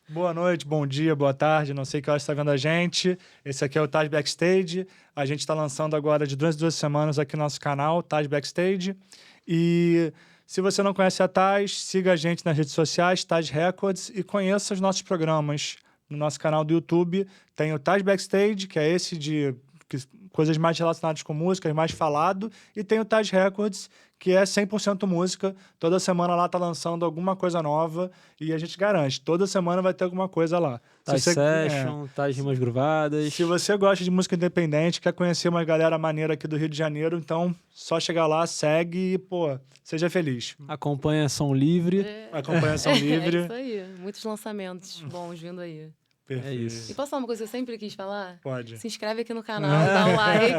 Boa noite, bom dia, boa tarde, não sei que hora você está vendo a gente. Esse aqui é o Taj Backstage. A gente está lançando agora de 2 em 2 semanas aqui no nosso canal, Taj Backstage. E se você não conhece a Taj, siga a gente nas redes sociais, Taj Records, e conheça os nossos programas. No nosso canal do YouTube tem o Taj Backstage, que é esse que coisas mais relacionadas com música, mais falado. E tem o Taj Records, que é 100% música. Toda semana lá tá lançando alguma coisa nova. E a gente garante, toda semana vai ter alguma coisa lá. Taj Se você- Session, Taj Rimas Gruvadas. Se você gosta de música independente, quer conhecer uma galera maneira aqui do Rio de Janeiro, então só chegar lá, segue e, pô, seja feliz. Acompanha Som Livre. Acompanha Ação Livre. É isso aí. Muitos lançamentos bons vindo aí. Perfeito. É isso. E posso falar uma coisa que eu sempre quis falar? Pode. Se inscreve aqui no canal, dá um like.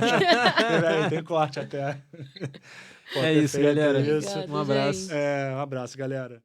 Peraí, tem corte até. Pô, É isso, perfeito, galera. é isso. Obrigada, Um abraço. gente. Um abraço, galera.